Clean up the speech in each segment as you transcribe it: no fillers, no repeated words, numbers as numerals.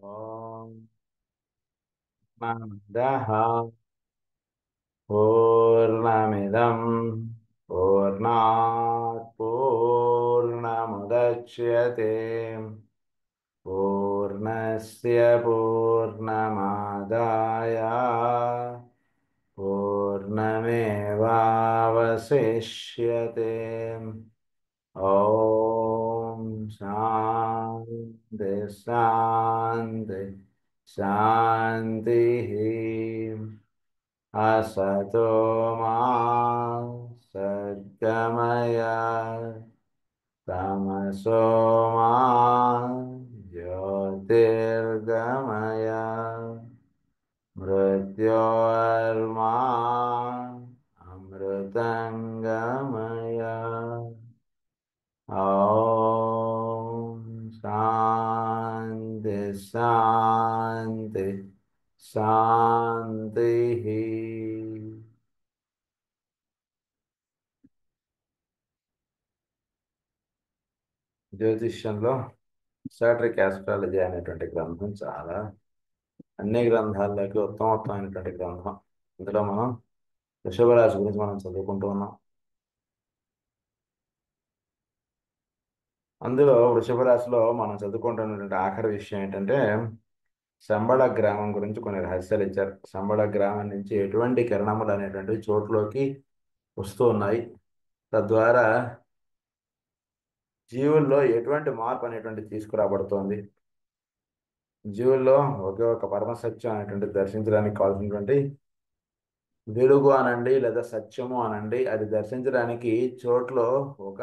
ఓం పూర్ణమదః పూర్ణమిదం పూర్ణాత్ పూర్ణముదచ్యతే పూర్ణస్య పూర్ణమాదాయ పూర్ణమేవావశిష్యతే. ఓం శాంతి శాంతి శాంతి. असतो मा सद्गमय तमसो मा ज्योतिर्गमय मृत्योर्मा अमृतंगमय. ओम शांति शांति शांति. జ్యోతిష్యంలో సాట్రిక్ ఆస్ట్రాలజీ అనేటువంటి గ్రంథం చాలా అన్ని గ్రంథాల్లోకి ఉత్తమోత్తమైనటువంటి గ్రంథం. ఇందులో మనం వృషభ రాశి గురించి మనం చదువుకుంటూ ఉన్నాం. అందులో వృషభ రాశిలో మనం చదువుకుంటున్నటువంటి ఆఖరి విషయం ఏంటంటే సంబళ గ్రామం గురించి కొన్ని రహస్యాలు ఇచ్చారు. సంబళ గ్రామం నుంచి ఎటువంటి కిరణములు అనేటువంటి చోట్లోకి వస్తూ ఉన్నాయి, తద్వారా జీవుల్లో ఎటువంటి మార్పు అనేటువంటి తీసుకురాబడుతోంది, జీవుల్లో ఒకే ఒక పరమసత్యం అనేటువంటి దర్శించడానికి కావాల్సినటువంటి వెలుగు అనండి లేదా సత్యము అనండి, అది దర్శించడానికి చోట్లో ఒక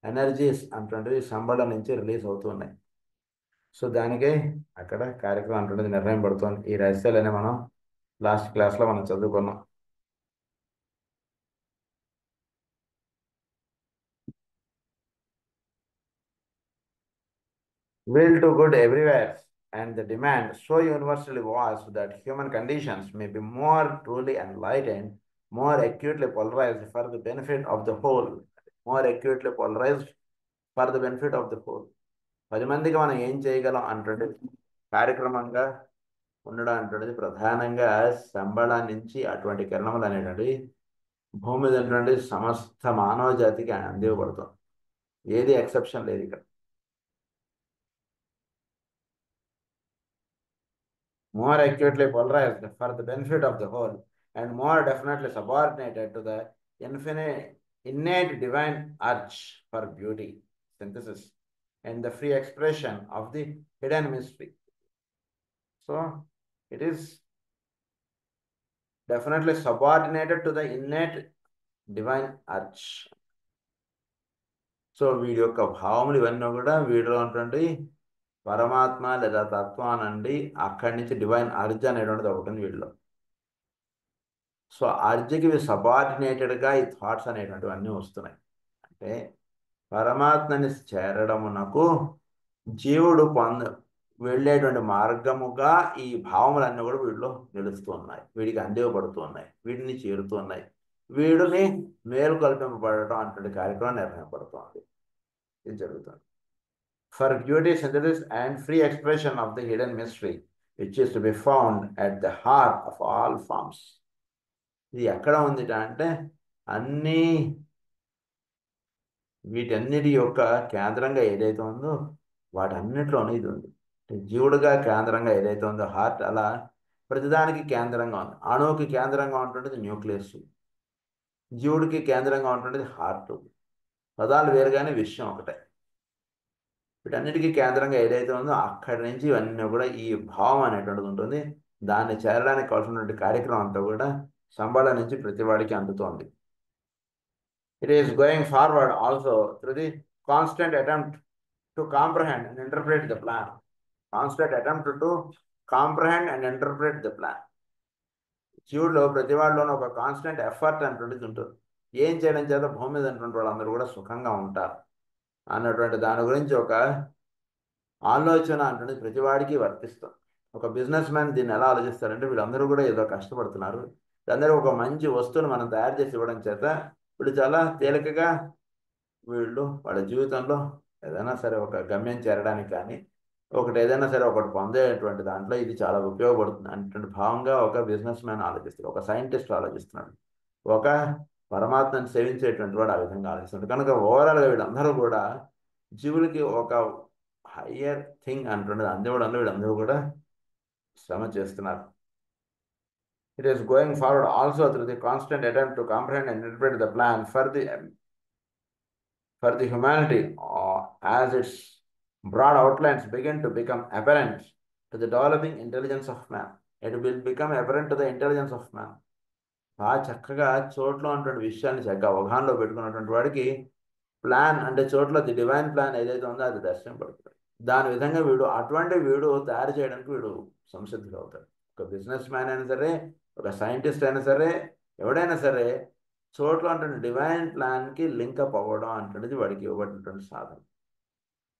ఎనర్జీస్ అటువంటివి సంబళం నుంచి రిలీజ్ అవుతున్నాయి. సో దానికే అక్కడ కార్యక్రమం అటువంటిది నిర్ణయం పడుతుంది. ఈ రహస్యాలనే మనం లాస్ట్ క్లాస్లో మనం చదువుకున్నాం. Will to good everywhere, and the demand so universally vast that human conditions may be more truly enlightened, more acutely polarized for the benefit of the whole. More acutely polarized for the benefit of the whole. 10 మందికి మనం ఏం చేయగలం అంటే కార్యక్రమంగా ఉండడం అంటున్నది ప్రధానంగా సంబళం నుంచి అటువంటి కిరణములు అనేటువంటి భూమి మీద ఉన్నటువంటి సమస్త మానవ జాతికి అందివ్వబడుతుంది. ఏది ఎక్సెప్షన్ లేదు ఇక్కడ. More acutely polarized for the benefit of the whole, and more definitely subordinated to the innate divine urge for beauty, synthesis, and the free expression of the hidden mystery. So, it is definitely subordinated to the innate divine urge. So వీడి యొక్క భావములు ఇవన్నీ కూడా వీడిలో ఉన్నటువంటి పరమాత్మ లేదా తత్వానండి అక్కడి నుంచి డివైన్ అర్జ్ అనేటువంటిది ఒకటి ఉంది వీడిలో. సో అర్జ్కి సబార్డినేటెడ్గా ఈ థాట్స్ అనేటువంటివన్నీ వస్తున్నాయి. అంటే పరమాత్మని చేరడమునకు జీవుడు వెళ్ళేటువంటి మార్గముగా ఈ భావములన్నీ కూడా వీడిలో నిలుస్తూ ఉన్నాయి, వీడికి అందివ్వబడుతూ ఉన్నాయి, వీడిని చేరుతూ ఉన్నాయి, వీడిని మేలుకొల్పింపబడటం అటువంటి కార్యక్రమం నిర్వహింపబడుతుంది. ఇది జరుగుతుంది. For beauty synthesis and free expression of the hidden mystery, which is to be found at the heart of all forms. ఇది ఎక్కడ ఉంది అంటే అన్ని వీటన్నిటి యొక్క కేంద్రంగా ఏదైతే ఉందో వాటన్నిటిలోనూ ఇది ఉంది. జీవుడుగా కేంద్రంగా ఏదైతే ఉందో హార్ట్, అలా ప్రతిదానికి కేంద్రంగా ఉంది. అణువుకి కేంద్రంగా ఉంటుండేది న్యూక్లియస్, జీవుడికి కేంద్రంగా ఉంటుండేది హార్ట్. పదాలు వేరుగానే విషయం ఒకటే. వీటన్నిటికీ కేంద్రంగా ఏదైతే ఉందో అక్కడి నుంచి ఇవన్నీ కూడా ఈ భావం అనేటువంటిది ఉంటుంది. దాన్ని చేరడానికి కావాల్సినటువంటి కార్యక్రమం అంతా కూడా సంబళం నుంచి ప్రతి వాడికి అందుతోంది. It is going forward also through the constant attempt to comprehend and interpret the plan. Constant attempt to comprehend and interpret the plan. జీవుల్లో ప్రతి వాళ్ళలోనూ ఒక కాన్స్టెంట్ ఎఫర్ట్ అనేటువంటిది ఉంటుంది. ఏం చేయడం చేత భూమి మీద ఉన్నటువంటి వాళ్ళందరూ కూడా సుఖంగా ఉంటారు అన్నటువంటి దాని గురించి ఒక ఆలోచన అంటే ప్రతివాడికి వర్తిస్తుంది. ఒక బిజినెస్ మ్యాన్ దీన్ని ఎలా ఆలోచిస్తారంటే వీళ్ళందరూ కూడా ఏదో కష్టపడుతున్నారు, వీళ్ళందరూ ఒక మంచి వస్తువును మనం తయారు చేసి ఇవ్వడం చేత వీళ్ళు చాలా తేలికగా వీళ్ళు వాళ్ళ జీవితంలో ఏదైనా సరే ఒక గమ్యం చేరడానికి కానీ ఒకటి ఏదైనా సరే ఒకటి పొందేటువంటి దాంట్లో ఇది చాలా ఉపయోగపడుతుంది అనేటువంటి భావంగా ఒక బిజినెస్ మ్యాన్ ఆలోచిస్తాడు, ఒక సైంటిస్ట్ ఆలోచిస్తున్నాడు, ఒక పరమాత్మని సేవించేటువంటి వాడు ఆ విధంగా ఆలోచిస్తున్నాడు. కనుక ఓవరాల్గా వీళ్ళందరూ కూడా జీవులకి ఒక హయ్యర్ థింగ్ అంటున్నది అందివ్వడంలో వీళ్ళందరూ కూడా శ్రమ చేస్తున్నారు. It is going forward also through the constant attempt to comprehend and interpret the plan for the humanity as its broad outlines begin to become apparent to the developing intelligence of man. It will become apparent to the intelligence of man. బాగా చక్కగా చోట్లో ఉన్నటువంటి విషయాన్ని చక్కగా అవగాహనలో పెట్టుకున్నటువంటి వాడికి plan అంటే చోట్ల the divine plan ఏదైతే ఉందో అది దర్శనం పడుతుంది. దాని విధంగా వీడు తయారు చేయడానికి వీడు సంసిద్ధుడు అవుతాడు. ఒక బిజినెస్ మ్యాన్ అయినా సరే, ఒక సైంటిస్ట్ అయినా సరే, ఎవడైనా సరే చోట్ల ఉంటుంది డివైన్ ప్లాన్కి లింకప్ అవ్వడం అంటున్నది వాడికి ఇవ్వబడినటువంటి సాధన.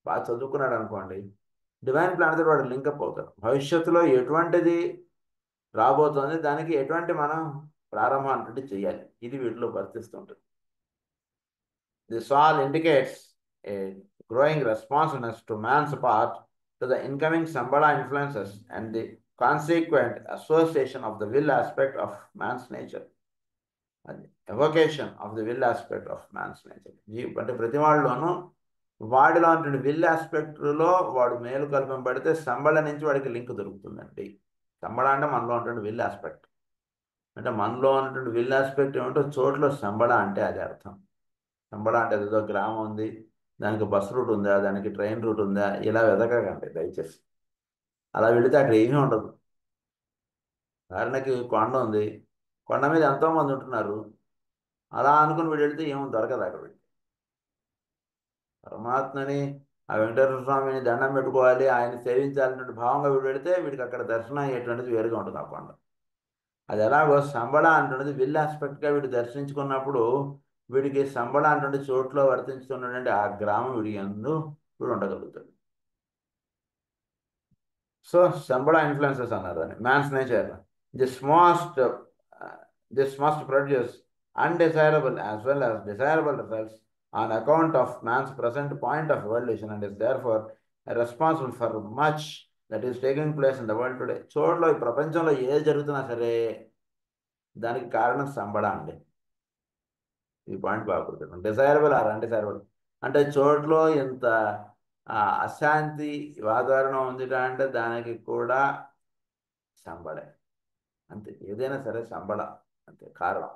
బాగా చదువుకున్నాడు అనుకోండి, డివైన్ ప్లాన్తో వాడు లింకప్ అవుతాడు. భవిష్యత్తులో ఎటువంటిది రాబోతోంది, దానికి ఎటువంటి మనం ప్రారంభం అంటే చేయాలి, ఇది వీటిలో వర్తిస్తుంటుంది. This all indicates a growing responsiveness to man's part to the incoming Sambhala influences and the consequent association of the will aspect of man's nature. అది evocation of the will aspect of man's nature. అంటే ప్రతి వాళ్ళలోనూ వాడిలో ఉంటుంది will ఆస్పెక్ట్లో వాడు మేలు కల్పింపబడితే సంబళ నుంచి వాడికి link దొరుకుతుందండి. సంబళ అంటే మనలో ఉంటుంది విల్ ఆస్పెక్ట్, అంటే మనలో ఉన్నటువంటి విల్ ఆస్పెక్ట్ ఏమిటో చోట్ల సంబళ అంటే అది అర్థం. సంబళ అంటే ఏదో గ్రామం ఉంది, దానికి బస్ రూట్ ఉందా, దానికి ట్రైన్ రూట్ ఉందా, ఇలా వెతకకండి దయచేసి. అలా వెళితే అక్కడ ఏమీ ఉండదు. ఉదాహరణకి కొండ ఉంది, కొండ మీద ఎంతోమంది ఉంటున్నారు, అలా అనుకుని వీడు వెళితే ఏమో దొరకదు అక్కడ. పరమాత్మని ఆ వెంకటేశ్వర స్వామిని దండం పెట్టుకోవాలి, ఆయన సేవించాలన్నటువంటి భావంగా వీడు వెళితే వీడికి అక్కడ దర్శనం అయ్యేటువంటిది వేరుగా ఉంటుంది ఆ కొండ. అది ఎలాగో సంబళ అంటున్నది విల్ ఆస్పెక్ట్గా వీడు దర్శించుకున్నప్పుడు వీడికి సంబళ అంటుండే చోట్లో వర్తించుతున్నటువంటి ఆ గ్రామం వీడి యందు వీడు ఉండగలుగుతాడు. సో సంబళ ఇన్ఫ్లుయెన్సెస్ అన్నారు అని man's nature. This must this must produce undesirable as well as desirable results on account of man's present point of evolution and is therefore responsible for much that is taking place in the world today. చోట్ల ఈ ప్రపంచంలో ఏది జరుగుతున్నా సరే దానికి కారణం సంబడ అండి. ఈ పాయింట్ బాగా గుర్తుపెట్టుకోండి. డిజైరబుల్ ఆర్ అన్డిజైరబుల్ అంటే చోట్లో ఎంత అశాంతి వాతావరణం ఉంది అంటే దానికి కూడా సంబడే. అంతే, ఏదైనా సరే సంబడ అంతే కారణం.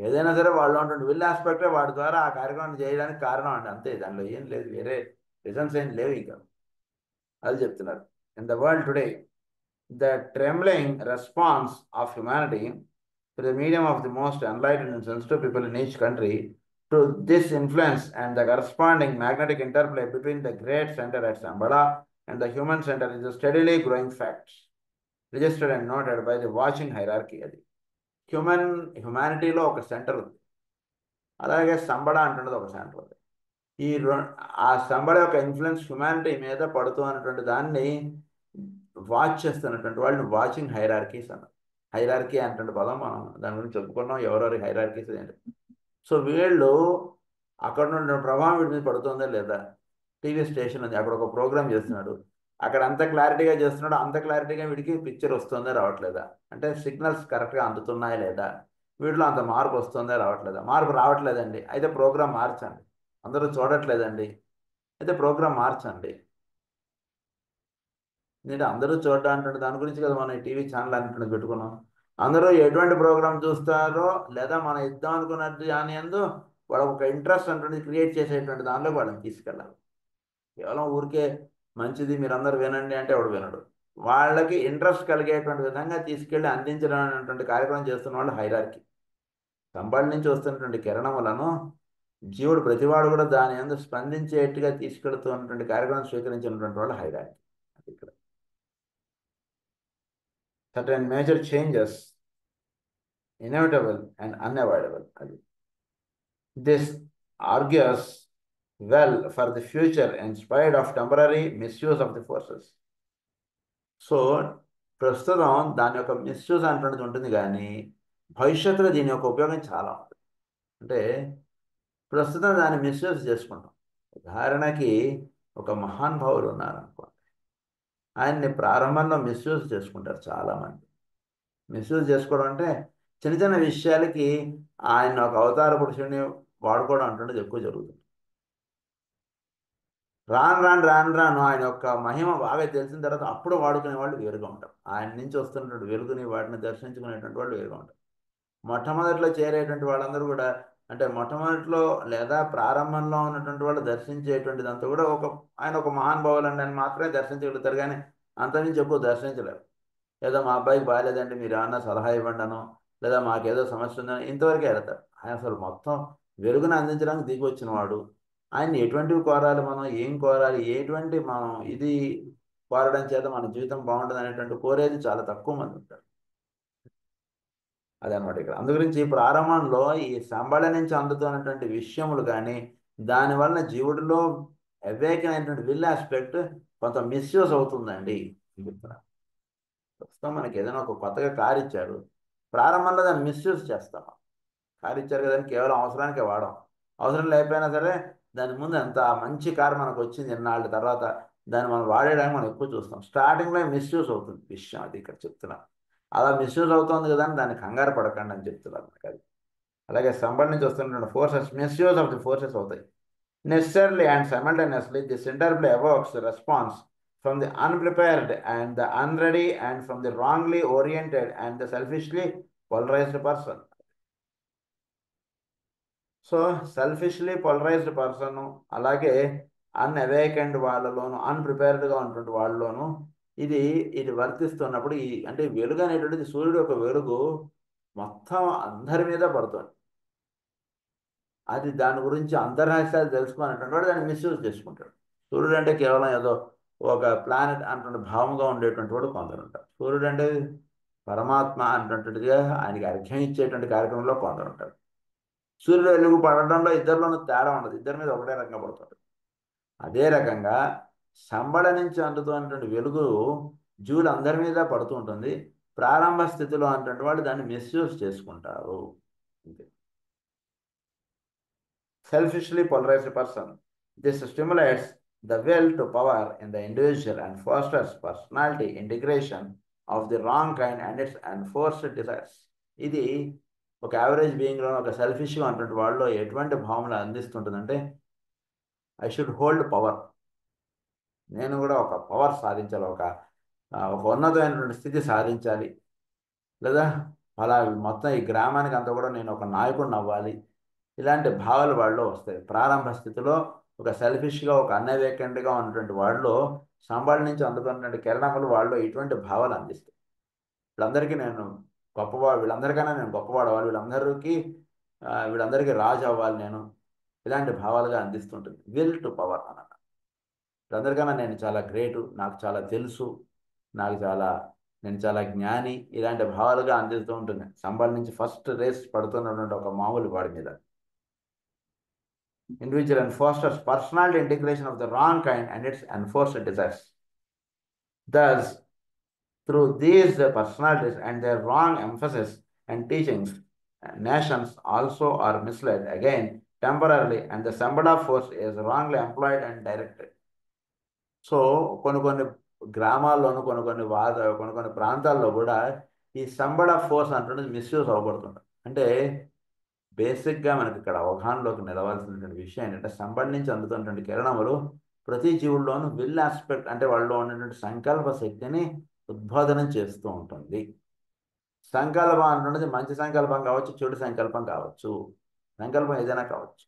ఏదైనా సరే వాళ్ళు ఉంటుంది విల్ ఆస్పెక్టే వాడి ద్వారా ఆ కార్యక్రమాన్ని చేయడానికి కారణం అండి, అంతే. దానిలో ఏం లేదు, వేరే రీజన్స్ ఏం లేవు ఇంకా. అది చెప్తున్నారు. In the world today the trembling response of humanity to the medium of the most enlightened and sensitive people in each country to this influence and the corresponding magnetic interplay between the great centre at Shamballa and the human centre is a steadily growing fact registered and noted by the watching hierarchy. అది హ్యుమానిటీలో ఒక centre ఉంది, అలాగే సంబడ అంటున్నది ఒక centre ఉంది. ఆ సంబడ యొక్క ఇన్ఫ్లుయెన్స్ హ్యుమానిటీ మీద పడుతూ అన్నటువంటి దాన్ని వాచ్ చేస్తున్నటువంటి వాళ్ళని వాచింగ్ హైరార్కీస్ అన్నారు. హైరార్కీ అంటున్న పదం మనం దాని గురించి చెప్పుకున్నాం, ఎవరెవరి హైరార్కీస్ ఏంటి. సో వీళ్ళు అక్కడ నుండి ప్రభావం వీడి మీద పడుతుందా లేదా. టీవీ స్టేషన్ ఉంది, అక్కడ ఒక ప్రోగ్రామ్ చేస్తున్నాడు, అక్కడ అంత క్లారిటీగా చేస్తున్నాడు, అంత క్లారిటీగా వీడికి పిక్చర్ వస్తుందా రావట్లేదా, అంటే సిగ్నల్స్ కరెక్ట్గా అందుతున్నాయా లేదా, వీటిలో అంత మార్పు వస్తుందా రావట్లేదా. మార్పు రావట్లేదండి, అయితే ప్రోగ్రామ్ మార్చండి. అందరూ చూడట్లేదండి, అయితే ప్రోగ్రామ్ మార్చండి. ఎందుకంటే అందరూ చూడడం అంటే దాని గురించి కదా మనం ఈ టీవీ ఛానల్ అంటున్నది పెట్టుకున్నాం. అందరూ ఎటువంటి ప్రోగ్రామ్ చూస్తారో లేదా మనం ఇద్దాం అనుకున్నట్టు దాని అందు వాళ్ళకి ఒక ఇంట్రెస్ట్ అంటుంది క్రియేట్ చేసేటువంటి దానిలో వాళ్ళని తీసుకెళ్ళాలి. కేవలం ఊరికే మంచిది మీరందరూ వినండి అంటే ఎవడు వినడు. వాళ్ళకి ఇంట్రెస్ట్ కలిగేటువంటి విధంగా తీసుకెళ్ళి అందించడం అనేటువంటి కార్యక్రమం చేస్తున్న వాళ్ళు హైరార్కీ. సంబడి నుంచి వస్తున్నటువంటి కిరణములను జీవుడు ప్రతివాడు కూడా దాని యందు స్పందించేట్టుగా తీసుకెళ్తున్నటువంటి కార్యక్రమం స్వీకరించినటువంటి వాళ్ళు హైరార్కీ. ఇక్కడ certain major changes inevitable and unavoidable. This argues well for the future in spite of temporary misuse of the forces. So ప్రస్తుతం దాని యొక్క మిస్యూజ్ అంటున్నది ఉంటుంది, కానీ భవిష్యత్తులో దీని యొక్క ఉపయోగం చాలా ఉంటుంది. అంటే ప్రస్తుతం దాన్ని మిస్యూజ్ చేసుకుంటాం. ఉదాహరణకి ఒక మహానుభావులు ఉన్నారనుకోండి, ఆయన్ని ప్రారంభంలో మిస్యూజ్ చేసుకుంటారు చాలామంది. మిస్యూజ్ చేసుకోవడం అంటే చిన్న చిన్న విషయాలకి ఆయన ఒక అవతార పురుషుడిని వాడుకోవడం అంటుండేది ఎక్కువ జరుగుతుంది. రాను రాను రాను రాను ఆయన యొక్క మహిమ బాగా తెలిసిన తర్వాత అప్పుడు వాడుకునే వాళ్ళు వేరుగా ఉంటారు. ఆయన నుంచి వస్తున్నటువంటి వెలుగుని వాటిని దర్శించుకునేటువంటి వాళ్ళు వేరుగా ఉంటారు. మొట్టమొదట్లో చేరేటువంటి వాళ్ళందరూ కూడా అంటే మొట్టమొదట్లో లేదా ప్రారంభంలో ఉన్నటువంటి వాళ్ళు దర్శించేటువంటిదంతా కూడా ఆయన ఒక మహానుభావులండి అని మాత్రమే దర్శించగలుగుతారు, కానీ అంతకుమించి ఎక్కువ దర్శించలేరు. లేదా మా అబ్బాయికి బాగాలేదండి మీరు ఏమన్నా సలహా ఇవ్వండి అనో, లేదా మాకేదో సమస్య ఉందని ఇంతవరకే వెళ్తారు. ఆయన అసలు మొత్తం వెలుగును అందించడానికి దిగి వచ్చిన వాడు. ఆయన్ని ఎటువంటివి కోరాలి, మనం ఏం కోరాలి, ఎటువంటి మనం ఇది కోరడం చేత మన జీవితం బాగుంటుంది అనేటువంటి కోరేది చాలా తక్కువ మంది ఉంటారు. అదనమాట ఇక్కడ. అందు గురించి ప్రారంభంలో ఈ సంబళ నుంచి అందుతున్నటువంటి విషయములు కానీ దానివల్ల జీవుడిలో అవేకన్ అయినటువంటి విల్ ఆస్పెక్ట్ కొంత మిస్యూజ్ అవుతుందండి అని చెప్తున్నారు. ప్రస్తుతం మనకి ఏదైనా ఒక కొత్తగా కారు ఇచ్చారు, ప్రారంభంలో దాన్ని మిస్యూజ్ చేస్తాం. కారు ఇచ్చారు కదా అని కేవలం అవసరానికే వాడం. అవసరం లేకపోయినా సరే దాని ముందు ఎంత మంచి కారు మనకు వచ్చింది ఎన్నాళ్ళ తర్వాత దాన్ని మనం వాడేయడానికి మనం ఎక్కువ చూస్తాం. స్టార్టింగ్లో మిస్యూజ్ అవుతుంది విషయం, అది ఇక్కడ చెప్తున్నాను. అలా మిస్యూజ్ అవుతుంది కదా అని దాన్ని కంగారు పడకండి అని చెప్తున్నారు మనకి అది. అలాగే సంబడి నుంచి వస్తున్నటువంటి forces misuse of the forces అవుతాయి. Necessarily and simultaneously, this interplay evokes a response from the unprepared and the unready, and from the wrongly oriented and the selfishly polarized person. So selfishly polarized person, అలాగే unawakened వాళ్ళలోను, అన్ప్రిపేర్డ్గా ఉన్నటువంటి వాళ్ళలోను ఇది ఇది వర్తిస్తున్నప్పుడు అంటే వెలుగు అనేటువంటిది సూర్యుడు యొక్క వెలుగు మొత్తం అందరి మీద పడుతుంది. అది దాని గురించి అంతర్రహస్యాలు తెలుసుకున్నటువంటి వాడు దాన్ని మిస్యూజ్ చేసుకుంటాడు. సూర్యుడు అంటే కేవలం ఏదో ఒక ప్లానెట్ అంటున్న భావంగా ఉండేటువంటి వాడు కొందరు ఉంటారు. సూర్యుడు అంటే పరమాత్మ అంటున్నట్టుగా ఆయనకి అర్ఘ్యం ఇచ్చేటువంటి కార్యక్రమంలో కొందరు ఉంటారు. సూర్యుడు వెలుగు పడడంలో ఇద్దరిలోనూ తేడా ఉండదు, ఇద్దరి మీద ఒకటే రకంగా పడుతుంది. అదే రకంగా సంబళ నుంచి అందుతున్నటువంటి వెలుగు జీవులు అందరి మీద పడుతూ ఉంటుంది. ప్రారంభ స్థితిలో అన్నటువంటి వాళ్ళు దాన్ని మిస్యూజ్ చేసుకుంటారు. Selfishly polarized person. This stimulates the will to power in the individual and fosters personality integration of the wrong kind and its enforced desires. ఇది ఒక యావరేజ్ బీయింగ్లో ఒక సెల్ఫిష్గా ఉన్నటువంటి వాళ్ళలో ఎటువంటి భావనలు అందిస్తుంటుందంటే, ఐ షుడ్ హోల్డ్ పవర్, నేను కూడా ఒక పవర్ సాధించాలి, ఒక ఉన్నతమైనటువంటి స్థితి సాధించాలి, లేదా అలా మొత్తం ఈ గ్రామానికి అంతా కూడా నేను ఒక నాయకుడిని అవ్వాలి, ఇలాంటి భావాలు వాళ్ళలో వస్తాయి. ప్రారంభ స్థితిలో ఒక సెల్ఫిష్గా ఒక అన్అవేకెంట్గా ఉన్నటువంటి వాళ్ళు సంబడి నుంచి అందుకున్నటువంటి కిరణములు వాళ్ళు ఇటువంటి భావాలు అందిస్తాయి. వీళ్ళందరికీ నేను గొప్పవాడు, వీళ్ళందరికైనా నేను గొప్పవాడు అవ్వాలి, వీళ్ళందరికీ రాజు అవ్వాలి నేను, ఇలాంటి భావాలుగా అందిస్తుంటుంది. విల్ టు పవర్ అన్నమాట. వీళ్ళందరికైనా నేను చాలా గ్రేటు, నాకు చాలా తెలుసు, నేను చాలా జ్ఞాని, ఇలాంటి భావాలుగా అందిస్తూ ఉంటుంది. సంబడి నుంచి ఫస్ట్ రేస్ పడుతున్నటువంటి ఒక మామూలు వాడి మీద. Individual and fosters personality integration of the wrong kind and its enforced desires. Thus, through these personalities and their wrong emphasis and teachings, nations also are misled again temporarily, and the Sambada force is wrongly employed and directed. So కొన్ని గ్రామాల్లోనూ కొన్ని ప్రాంతాల్లో కూడా ఈ సంబడ force అంటున్నది misuse అవ్వబడుతుంది. అంటే బేసిక్గా మనకి ఇక్కడ అవగాహనలోకి నిలవాల్సినటువంటి విషయం ఏంటంటే, సంబడి నుంచి అందుతున్నటువంటి కిరణములు ప్రతి జీవుల్లోనూ విల్ ఆస్పెక్ట్ అంటే వాళ్ళలో ఉన్నటువంటి సంకల్ప శక్తిని ఉద్బోధనం చేస్తూ ఉంటుంది. సంకల్పం అంటున్నది మంచి సంకల్పం కావచ్చు, చెడు సంకల్పం కావచ్చు, సంకల్పం ఏదైనా కావచ్చు.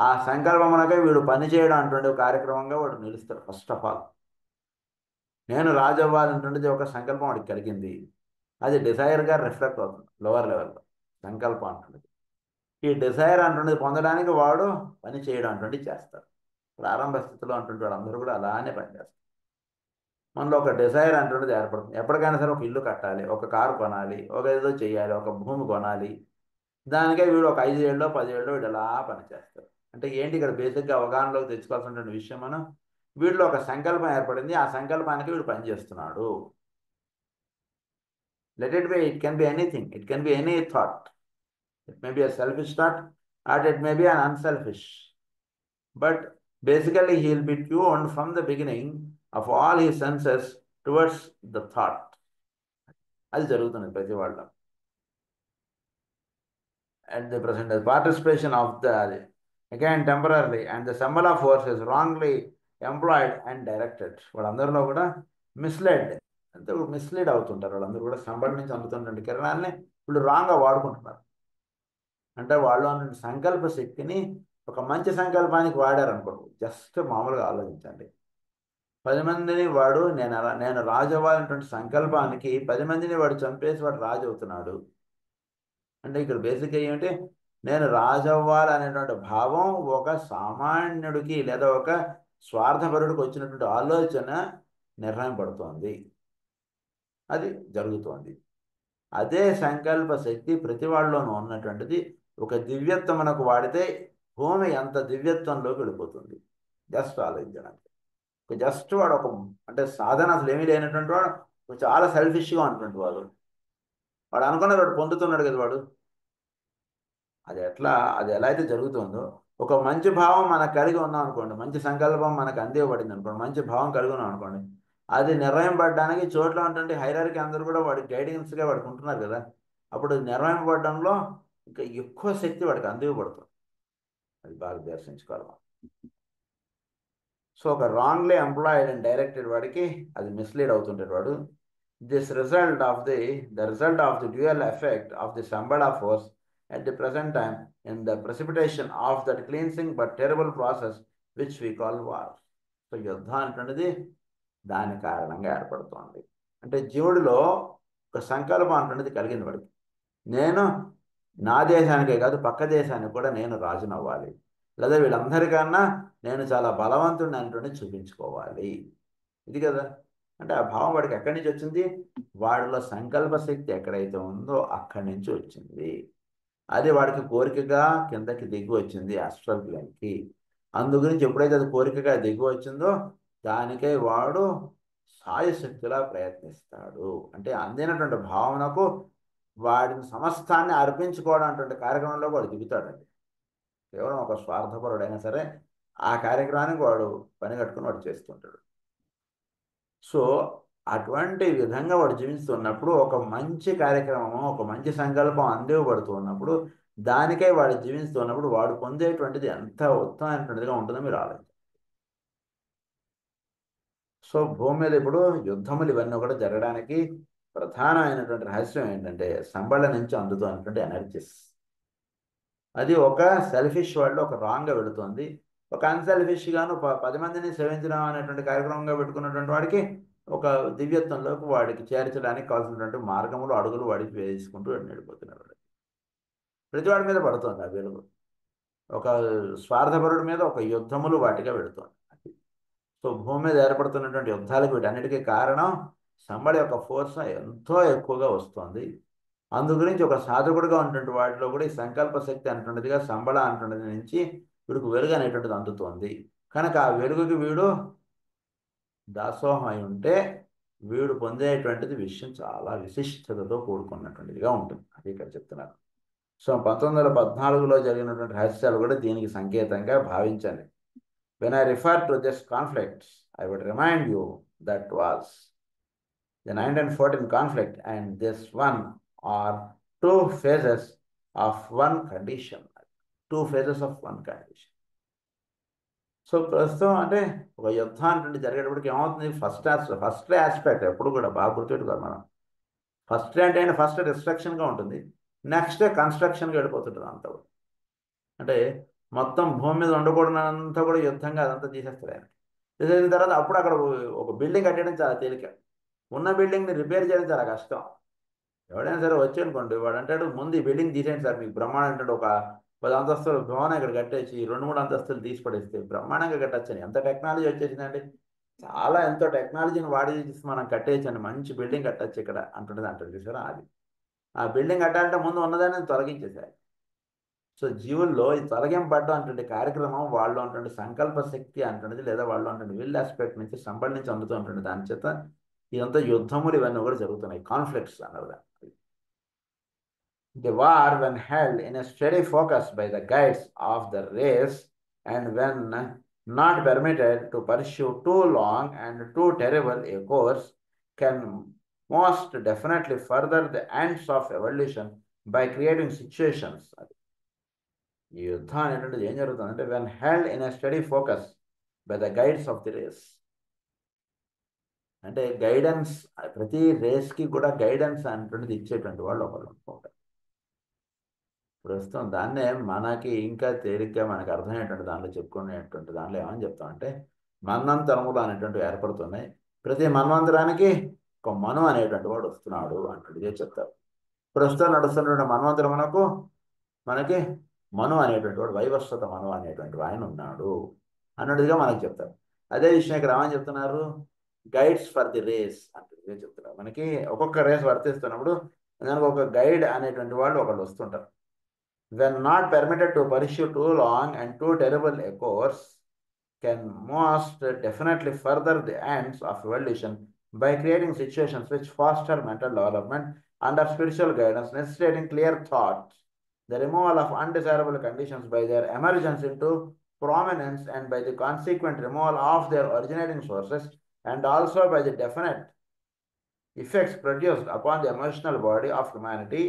ఆ సంకల్పమునకే వీడు పని చేయడం అటువంటి కార్యక్రమంగా వాడు నిలుస్తాడు. ఫస్ట్ ఆఫ్ ఆల్ నేను రాజు అవ్వాలన్నటువంటిది ఒక సంకల్పం వాడికి కలిగింది, అది డిజైర్గా రిఫ్లెక్ట్ అవుతుంది లోవర్ లెవెల్లో. సంకల్పం అంటున్నది ఈ డిజైర్ అంటున్నది పొందడానికి వాడు పని చేయడం అటువంటిది చేస్తాడు. ప్రారంభ స్థితిలో అంటుంటే వాళ్ళందరూ కూడా అలానే పనిచేస్తారు. మనలో ఒక డిజైర్ అంటున్నది ఏర్పడుతుంది. ఎప్పటికైనా సరే ఒక ఇల్లు కట్టాలి, ఒక కారు కొనాలి, ఒక ఏదో చేయాలి, ఒక భూమి కొనాలి. దానికే వీడు ఒక 5 ఏళ్ళలో 10 ఏళ్ళలో వీడు ఎలా పనిచేస్తాడు. అంటే ఏంటి ఇక్కడ బేసిక్గా అవగాహనలోకి తెచ్చుకోవాల్సినటువంటి విషయం, మనం వీడిలో ఒక సంకల్పం ఏర్పడింది, ఆ సంకల్పానికి వీడు పనిచేస్తున్నాడు. Let it be, it can be anything, it can be any thought. It may be a selfish thought or it may be an unselfish. But basically he will be tuned from the beginning of all he senses towards the thought. అది జరుగుతుంది ప్రతి వాళ్ళ. At the present, the participation of the again temporarily and the symbol of force is wrongly employed and directed. వాళ్ళందరిలో కూడా misled, అంతే mislead అవుతుంటారు. వాళ్ళందరూ కూడా సంబడి నుంచి అందుతున్నటువంటి కిరణాలని ఇప్పుడు రాంగ్గా వాడుకుంటున్నారు. అంటే వాళ్ళు అన్న సంకల్ప శక్తిని ఒక మంచి సంకల్పానికి వాడారు అనుకోండి. జస్ట్ మామూలుగా ఆలోచించండి. 10 మందిని వాడు నేను రాజు అవ్వాలనేటువంటి సంకల్పానికి 10 మందిని వాడు చంపేసి వాడు రాజు అవుతున్నాడు. అంటే ఇక్కడ బేసిక్గా ఏమిటి, నేను రాజు అవ్వాలనేటువంటి భావం ఒక సామాన్యుడికి లేదా ఒక స్వార్థపరుడికి వచ్చినటువంటి ఆలోచన నిర్ణయం పడుతోంది, అది జరుగుతోంది. అదే సంకల్ప శక్తి ప్రతి వాళ్ళలోనూ ఉన్నటువంటిది. ఒక దివ్యత్వమునకు వాడితే భూమి ఎంత దివ్యత్వంలోకి వెళ్ళిపోతుంది. జస్ట్ ఆలోచించడానికి. జస్ట్ వాడు ఒక అంటే సాధన అసలు ఏమీ లేనటువంటి వాడు చాలా సెల్ఫిష్గా ఉన్నటువంటి వాడు. వాడు అనుకున్నది వాడు పొందుతున్నాడు కదా వాడు. అది ఎలా అయితే జరుగుతుందో, ఒక మంచి భావం మనకు కలిగి ఉన్నాం అనుకోండి, మంచి సంకల్పం మనకు అందివ్వబడింది అనుకోండి, మంచి భావం కలిగి ఉన్నాం అనుకోండి, అది నిర్వహింపబడడానికి చోట్ల ఉన్నటువంటి హైరార్కీ అందరూ కూడా వాడికి గైడెన్స్గా వాడికి ఉంటున్నారు కదా. అప్పుడు నిర్వహింపబడడంలో ఇంకా ఎక్కువ శక్తి వాడికి అందివ్వబడుతుంది. అది బాగా దర్శించుకోవాలి. సో ఒక రాంగ్లీ ఎంప్లాయిడ్ అండ్ డైరెక్టెడ్ వాడికి అది మిస్లీడ్ అవుతుంటాడు వాడు. This result of the result of the dual effect of the somebody of force at the present time in the precipitation of that cleansing but terrible process which we call war. So యుద్ధం అంటున్నది దాని కారణంగా ఏర్పడుతోంది. అంటే జీవుడిలో ఒక సంకల్పం అంటున్నది కలిగింది వాడికి. నేను నా దేశానికే కాదు పక్క దేశానికి కూడా నేను రాజును అవ్వాలి, లేదా వీళ్ళందరికన్నా నేను చాలా బలవంతుడిని అంటుండే చూపించుకోవాలి. ఇది కదా. అంటే ఆ భావం వాడికి ఎక్కడి నుంచి వచ్చింది? వాడిలో సంకల్ప శక్తి ఎక్కడైతే ఉందో అక్కడి నుంచి వచ్చింది. అది వాడికి కోరికగా కిందకి దిగి వచ్చింది అస్ట్రల్ ప్లేన్కి. అందు గురించి ఎప్పుడైతే అది కోరికగా దిగి వచ్చిందో దానికై వాడు సాయశక్తిలా ప్రయత్నిస్తాడు. అంటే అందినటువంటి భావనకు వాడిని సమస్తాన్ని అర్పించుకోవడం అటువంటి కార్యక్రమంలో వాడు దిగుతాడండి. కేవలం ఒక స్వార్థపరుడైనా సరే ఆ కార్యక్రమానికి వాడు పని కట్టుకుని వాడు చేస్తుంటాడు. సో అటువంటి విధంగా వాడు జీవిస్తున్నప్పుడు ఒక మంచి కార్యక్రమము, ఒక మంచి సంకల్పం అందివ్వబడుతూ ఉన్నప్పుడు దానికై వాడు జీవిస్తున్నప్పుడు వాడు పొందేటువంటిది ఎంత ఉత్తమమైనటువంటిదిగా ఉంటుందో మీరు ఆలోచించండి. సో భూమి మీద ఇప్పుడు యుద్ధములు ఇవన్నీ కూడా జరగడానికి ప్రధానమైనటువంటి రహస్యం ఏంటంటే సంబళ్ళ నుంచి అందుతున్నటువంటి ఎనర్జీస్. అది ఒక సెల్ఫిష్ వాళ్ళు ఒక రాంగ్గా వెళుతుంది. ఒక అన్సెల్ఫిష్గాను 10 మందిని సేవించడం అనేటువంటి కార్యక్రమంగా పెట్టుకున్నటువంటి వాడికి ఒక దివ్యత్వంలోకి వాడికి చేర్చడానికి కావాల్సినటువంటి మార్గములు అడుగులు వాడికి వేసుకుంటూ వెళ్ళిపోతున్నారు. ప్రతి వాడి మీద పడుతుంది ఆ వెలుగు. ఒక స్వార్థపరుడి మీద ఒక యుద్ధములు వాటిగా పెడుతుంది. సో భూమి మీద ఏర్పడుతున్నటువంటి యుద్ధాలకు వీటన్నిటికీ కారణం సంబడి యొక్క ఫోర్స్ ఎంతో ఎక్కువగా వస్తుంది. అందు గురించి ఒక సాధకుడిగా ఉన్నటువంటి వాటిలో కూడా ఈ సంకల్ప శక్తి అంటున్నదిగా సంబళ అంటున్నది నుంచి వీడికి వెలుగు అనేటువంటిది అందుతోంది. కనుక ఆ వెలుగుకి వీడు దాసోహం అయి ఉంటే వీడు పొందేటువంటిది విషయం చాలా విశిష్టతతో కూడుకున్నటువంటిదిగా ఉంటుంది. అది ఇక్కడ చెప్తున్నారు. సో 1914లో జరిగినటువంటి రహస్యాలు కూడా దీనికి సంకేతంగా భావించండి. When I refer to this conflict, I would remind you that was the 1914 conflict and this one are two phases of one condition. Two phases of one condition. So ప్రస్తుతం అంటే ఒక యుద్ధం అంటే జరిగేటప్పటికి ఏమవుతుంది? ఫస్ట్ ఆస్పెక్ట్ ఎప్పుడు కూడా బాగా గుర్తుపెట్టుకోవాలి మనం. ఫస్ట్ అంటే ఫస్ట్ డిస్ట్రక్షన్గా ఉంటుంది, నెక్స్ట్ కన్స్ట్రక్షన్గా వెళ్ళిపోతుంటుంది అంతా కూడా. అంటే మొత్తం భూమి మీద ఉండకూడదంతా కూడా యుద్ధంగా అదంతా తీసేస్తారు ఆయన. తీసేసిన తర్వాత అప్పుడు అక్కడ ఒక బిల్డింగ్ కట్టడం చాలా తేలిక, ఉన్న బిల్డింగ్ని రిపేర్ చేయడం చాలా కష్టం. ఎవడైనా సరే వచ్చి అనుకోండి, వాడు అంటాడు ముందు ఈ బిల్డింగ్ తీసేయండి సార్, మీకు బ్రహ్మాండం అంటాడు. ఒక 10 అంతస్తుల భవనం ఇక్కడ కట్టేసి 2-3 అంతస్తులు తీసి పడేస్తే బ్రహ్మాండంగా కట్టచ్చని. ఎంత టెక్నాలజీ వచ్చేసిందండి, చాలా ఎంతో టెక్నాలజీని వాడి మనం కట్టేయచ్చండి, మంచి బిల్డింగ్ కట్టచ్చు ఇక్కడ అంటాడు చూసారా. అది ఆ బిల్డింగ్ కట్టాలంటే ముందు ఉన్నదాన్ని తొలగించేసారు. సో జీవుల్లో ఈ తొలగింపడ్డం అంటే కార్యక్రమం వాళ్ళు అంటే సంకల్ప శక్తి అంటున్నది, లేదా వాళ్ళు అంటే విల్ ఆస్పెక్ట్ నుంచి సంబడి నుంచి అందుతూ ఉంటుంది. దాని చేత ఇదంతా యుద్ధములు ఇవన్నీ కూడా జరుగుతున్నాయి, కాన్ఫ్లిక్ట్స్ అన్నది. The war, when held in a steady focus by the guides of the race and when not permitted to pursue too long and too terrible a course can most definitely further the ends of evolution by creating situations. ఈ యుద్ధం అనేటువంటిది ఏం జరుగుతుందంటే when held in a study focus by the guides of the race. అంటే guidance, ప్రతి రేస్కి కూడా guidance అనేటువంటిది ఇచ్చేటువంటి వాళ్ళు ఒకళ్ళు ఉంటారు. ప్రస్తుతం దాన్నే మనకి ఇంకా తేలిగ్గా మనకు అర్థమయ్యేటువంటి దాంట్లో చెప్పుకునేటువంటి దాంట్లో ఏమని చెప్తామంటే మన్వంతరములు అనేటువంటి ఏర్పడుతున్నాయి. ప్రతి మన్వంతరానికి ఒక మను అనేటువంటి వాడు వస్తున్నాడు అంటుండే చెప్తారు. ప్రస్తుతం నడుస్తున్నటువంటి మన్వంతరమునకు మనకి మను అనేటువంటి వాడు, వైవస్వత మను అనేటువంటి ఆయన ఉన్నాడు అన్నట్టుగా మనకు చెప్తారు. అదే విషయం ఇక్కడ ఏమని చెప్తున్నారు, గైడ్స్ ఫర్ ది రేస్ అంటే చెప్తున్నారు. మనకి ఒక్కొక్క రేస్ వర్తిస్తున్నప్పుడు దానికి ఒక గైడ్ అనేటువంటి వాళ్ళు ఒకళ్ళు వస్తుంటారు. When not permitted to pursue too long and too terrible a course, can most definitely further the ends of evolution by creating situations which foster mental development under spiritual guidance, necessitating clear thought, the removal of undesirable conditions by their emergence into prominence and by the consequent removal of their originating sources, and also by the definite effects produced upon the emotional body of humanity